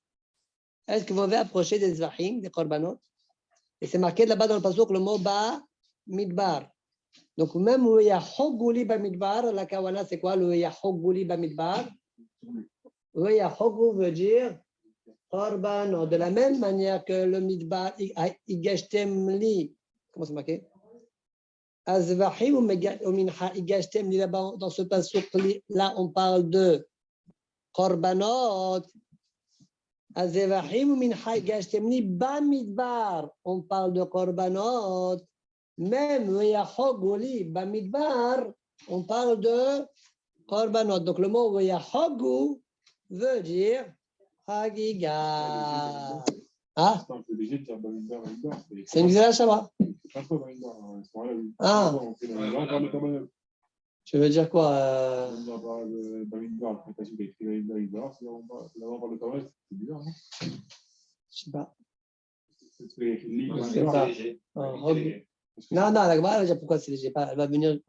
Est-ce que vous m'avez approché des zvahim, des korbanot? Et c'est marqué là-bas dans le pasuk le mot ba midbar. Donc même où il y a hoguli ba midbar, la kawana c'est quoi le yahoguli ba midbar? Le yahogu veut dire korbanot. De la même manière que le midbar, igashtem li. Comment c'est marqué? Azvahim ou minha igashtem li là-bas dans ce pasuk là on parle de korbanot. Azevahim ou minha igashtem li ba midbar. On parle de korbanot. Même Yahoguli Bamidbar, on parle de Korbanot. Donc le mot Yahogu veut dire Hagiga. Ah, C'est un peu léger de dire Bamidbar, Bamidbar. c'est une Xéla Shabbat. Pas trop Bamidbar. À ce moment-là, oui. Ah. On fait Bamidbar, on parle de Korbanot. Tu veux dire quoi On parle de Bamidbar. Quand tu as écrit Bamidbar, là on parle de Korbanot. C'est bizarre, non? Je sais pas. C'est léger. Je sais pas. Non, la Gemara, elle va dire pourquoi c'est léger. Elle va revenir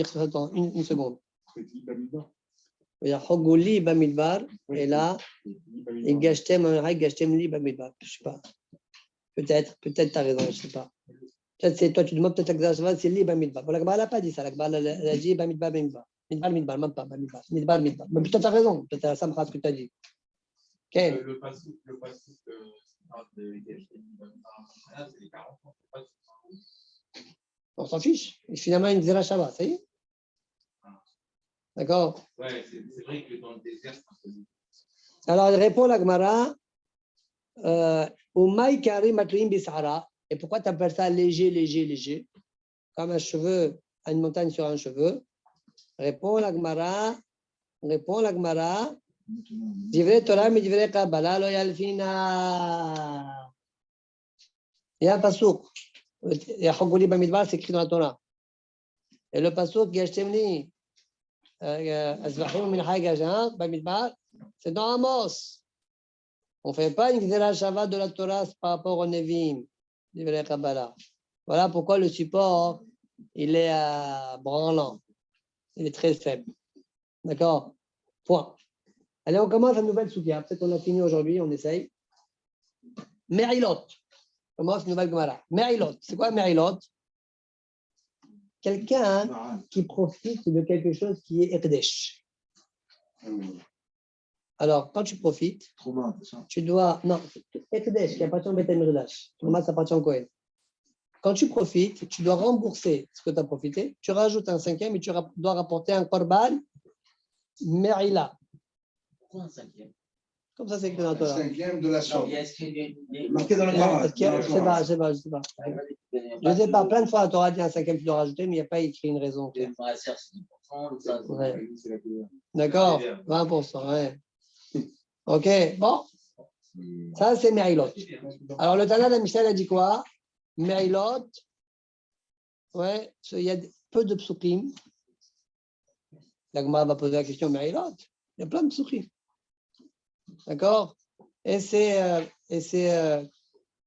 sur ça dans une seconde. Il y a Hoguli Bamidbar, et là, et Gashtem Li Bamidbar. Je sais pas. Peut-être tu as raison, je ne sais pas. Peut-être c'est toi, tu demandes peut-être que c'est Li Bamidbar. Bon, la Gemara n'a pas dit ça. La Gemara, elle a dit Bamidbar, Bamidbar. Midbar, même pas Bamidbar. Midbar. Mais peut-être tu as raison. Peut-être c'est la même phrase que tu as dit. Okay. Le passage de c'est les 40 ans. On s'en fiche. Et finalement, une Zera Shabbat, ça y est. D'accord. Ouais, c'est vrai que dans le désert, c'est un peu. Alors, il répond la Gemara. Umay Kari Matluim Bisara. Et pourquoi tu appelles ça léger? Comme un cheveu, une montagne sur un cheveu. Répond la Gemara. Divrei Torah, mais divrei Kabbalah, lo yalfina. Il y a un pasuk. Il y a Hoguli Bamidbar, c'est écrit dans la Torah. Et le pasuk, Gashtemni, Azvahim min Haïgajan, Bamidbar, c'est dans Amos. On ne fait pas une Gzera Shabbat de la Torah par rapport au Nevim, divrei Kabbalah. Voilà pourquoi le support, il est branlant. Il est très faible. D'accord? Point. Allez, on commence une nouvelle soukha. Peut-être qu'on a fini aujourd'hui, on essaye. Merilot. On commence une nouvelle Gemara. Merilot. C'est quoi Merilot? Quelqu'un qui profite de quelque chose qui est Ekdesh. Alors, quand tu profites, tu dois. Non, Ekdesh qui appartient au Beth Midrash. Thomas, ça appartient au Kohen. Quand tu profites, tu dois rembourser ce que tu as profité. Tu rajoutes un cinquième et tu dois rapporter un korban Merila. Pourquoi un cinquième? Comme ça, c'est écrit dans la Torah. Un cinquième de la somme. Marqué Marqué dans le Gemara. Je ne sais pas. Je ne sais pas. Plein de fois, la Torah dit un cinquième, tu dois rajouter, mais il n'y a pas écrit une raison. Ma sœur, c'est 10%. Ouais. D'accord, 20%. Ouais. Ok, bon. Ça, c'est Merilot. Alors, le Tana de la Mishnah a dit quoi? Merilot. Ouais, il y a peu de psukim. La Gemara va poser la question Merilot. Il y a plein de psukim. D'accord? Et c'est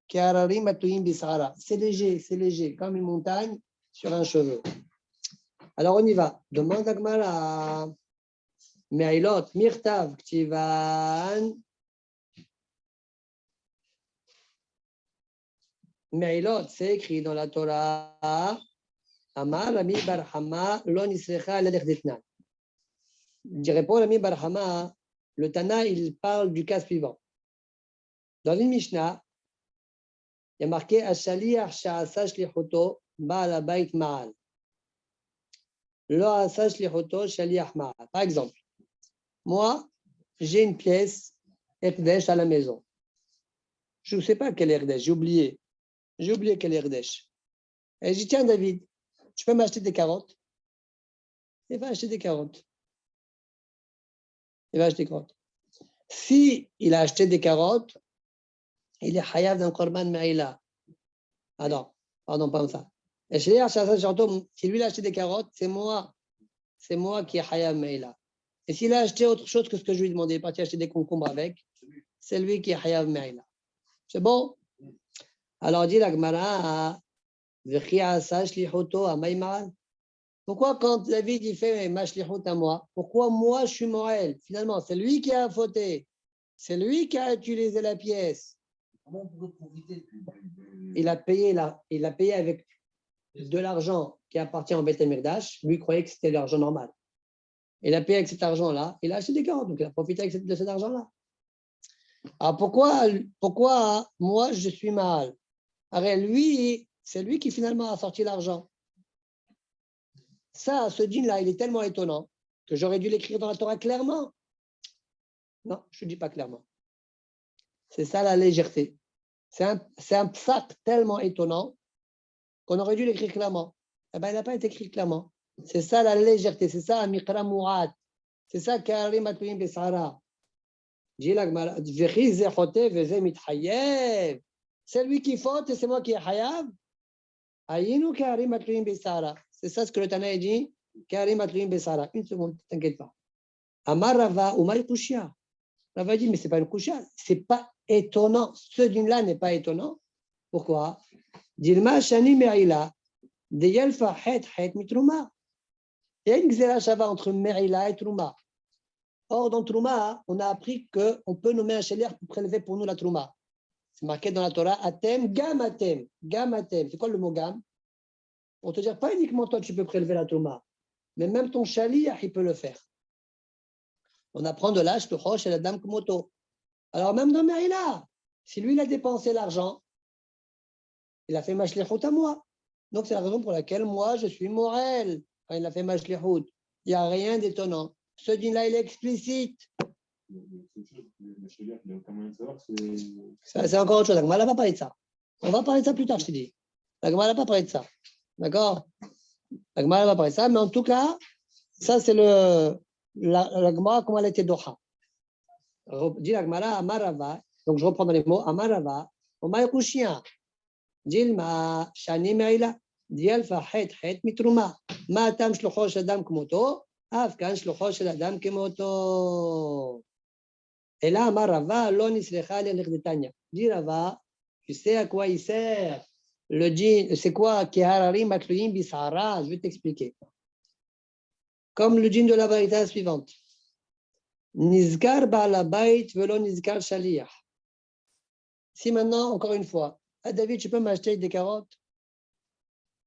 Keharari Matouim Bisara. C'est léger, comme une montagne sur un cheveu. Alors on y va. Demande à Gemara. Meilot, Mirtav, Ktivan. Meilot, c'est écrit dans la Torah. Amar Rami Barhama, Lo Nisrecha Ledechdetnan. Il répond Rami Barhama. Le Tana, il parle du cas suivant. Dans une Mishnah, il y a marqué Ashaliach sha'asa shlichuto ba'al habayit ma'al. Lo asa shlichuto shaliach ma'al. Par exemple, moi, j'ai une pièce Ekdesh à la maison. Je ne sais pas quel Ekdesh, j'ai oublié. J'ai oublié quel Ekdesh. Et je dis, tiens, David, tu peux m'acheter des carottes? Il va acheter des carottes. Il va acheter des carottes. Si il a acheté des carottes, il est hayav d'un korban me'ila. Ah non, pardon, pas comme ça. Et si lui a acheté des carottes, c'est moi qui est hayav me'ila. Et s'il a acheté autre chose que ce que je lui ai demandé, il est parti acheter des concombres avec, c'est lui qui est Hayav Me'ila. C'est bon? Alors dit la Gemara, pourquoi quand David il fait ma shlichut à moi, pourquoi moi je suis Moël? Finalement, c'est lui qui a fauté. C'est lui qui a utilisé la pièce. Comment on pourrait profiter Il a payé avec de l'argent qui appartient au Beth Amikdash. Lui croyait que c'était de l'argent normal. Il a payé avec cet argent-là. Il a acheté des carottes. Donc il a profité de cet argent-là. Alors pourquoi moi je suis mal? Alors lui, c'est lui qui finalement a sorti l'argent. Ça, ce dîne-là, il est tellement étonnant que j'aurais dû l'écrire dans la Torah clairement. Non, je ne dis pas clairement. C'est ça la légèreté. C'est un psak tellement étonnant qu'on aurait dû l'écrire clairement. Eh bien, il n'a pas été écrit clairement. C'est ça la légèreté. C'est ça Mikra Mouad. C'est ça Karim Atouim Besara. C'est lui qui faute et c'est moi qui est Hayav. Ayinu Karim Atouim Besara. C'est ça ce que le Tana dit. Karim Atouim Besara. Une seconde, t'inquiète pas. Amar Rava ou Maïkouchia. Rava dit, mais ce n'est pas une kouchia. Ce n'est pas étonnant. Ce dîme-là n'est pas étonnant. Pourquoi? Dilma Shani Me'ila. Deyelfa Het Het Mitrouma. Il y a une xéra shava entre Me'ila et Trouma. Or, dans Trouma, on a appris qu'on peut nommer un shaliach pour prélever pour nous la Trouma. C'est marqué dans la Torah, Atem, Gam Atem. Gam Atem. C'est quoi le mot Gam? Pour te dire, pas uniquement toi, tu peux prélever la Trouma, mais même ton shaliach, il peut le faire. On apprend de l'âge, Tuchosh et la dame Kumoto. Alors, même dans Me'ila, si lui, il a dépensé l'argent, il a fait ma shlichut à moi. Donc, c'est la raison pour laquelle moi, je suis Morel. Quand il a fait ma shlichut, il n'y a rien d'étonnant. Ce dîne-là, il est explicite. C'est encore autre chose. La Gemara n'a pas parlé de ça. On va parler de ça plus tard, je te dis. La Gemara n'a pas parlé de ça. D'accord? La Gemara n'a pas parlé de ça, mais en tout cas, ça, c'est la Gemara, comment elle était Doha. Dit la Gemara, Amarava. Donc, je reprends dans les mots. Amarava. Omaïkouchien. Dilma, Shani Meila. Dialfa, Het, Het, Mitrouma. Ma tam shlocho shadam kmoto. Afkan shlocho shadam kmoto. Et là, Amar Rava, Lo nislecha l'Echdetania. Dit Rava, tu sais à quoi il sert? Le djinn, c'est quoi? Ki hararim matluim bisara. Je vais t'expliquer. Comme le djinn de la vérité suivante. Nizkar ba'alabait velo nizkar shaliach. Si maintenant, encore une fois, ah, David, tu peux m'acheter des carottes?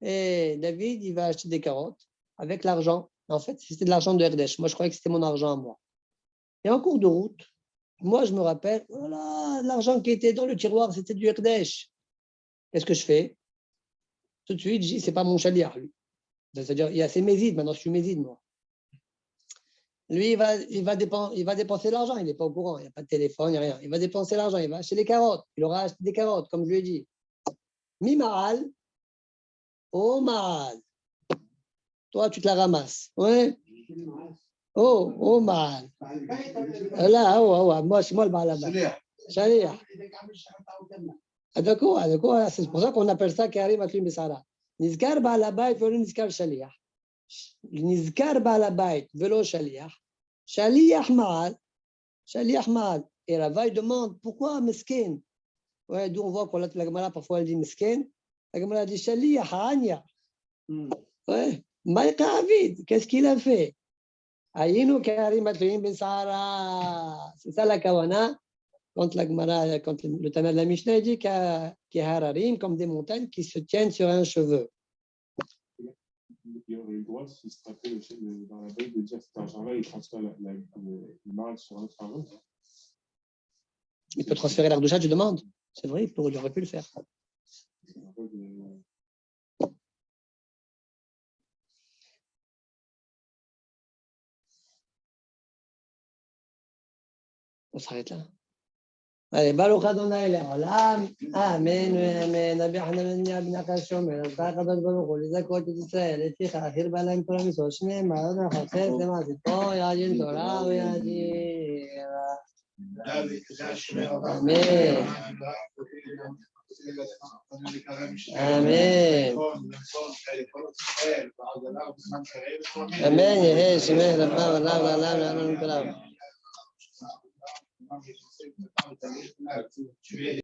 Et David, il va acheter des carottes avec l'argent. En fait, c'était de l'argent de Herdesh. Moi, je croyais que c'était mon argent à moi. Et en cours de route, moi, je me rappelle, voilà, l'argent qui était dans le tiroir, c'était du Herdesh. Qu'est-ce que je fais? Tout de suite, je dis, c'est pas mon chaliar, lui. C'est-à-dire, il y a ses méside, maintenant je suis méside, moi. Lui, il va dépenser l'argent, il n'est pas au courant, il n'y a pas de téléphone, il n'y a rien. Il va dépenser l'argent, il va acheter des carottes. Il aura acheté des carottes, comme je lui ai dit. Mi maral, oh maral. Toi, tu te la ramasses. Ouais. Oh maral. Là, moi, c'est moi le maral là-bas. Chaliar. D'accord, c'est pour ça qu'on appelle ça Karim Atlim Besara. Nizkar Ba'alabait velo Nizkar Shaliach. Nizkar Ba'alabait velo Shaliach. Shaliach Ma'al. Shaliach Ma'al. Et Rava demande pourquoi Meskin? Ouais, d'où on voit que la Gemara parfois elle dit Meskin. La Gemara dit Shaliach Anya. Ouais, Maïka Avid, qu'est-ce qu'il a fait? Ayinu Karim Atlim Besara. C'est ça la Kawana. Quand le Tana de la Mishnah dit qu'il y a hararim comme des montagnes qui se tiennent sur un cheveu. Il aurait eu le droit, s'il se rappelle dans la veille, de dire cet argent-là, il transfère le mal sur un autre argent. Il peut transférer l'Ardoucha, tu demandes. C'est vrai, il aurait pu le faire. On s'arrête là. Allez, Baruch Adonai Le'olam. Amen, amen. Rabbi Hanan ben Abinah Shomer, Kadosh Baruch Hu, Lizakot Yisrael, Leticha, Achir Balaim Kolam Yisrael, Shneim, Ma'odon Chafet, Lemazito, Yadin Torah, Yadin. Amen. Amen. Amen. Yehei Shemeh Rabba V'Lav V'Lav V'Lav V'Lav. tu es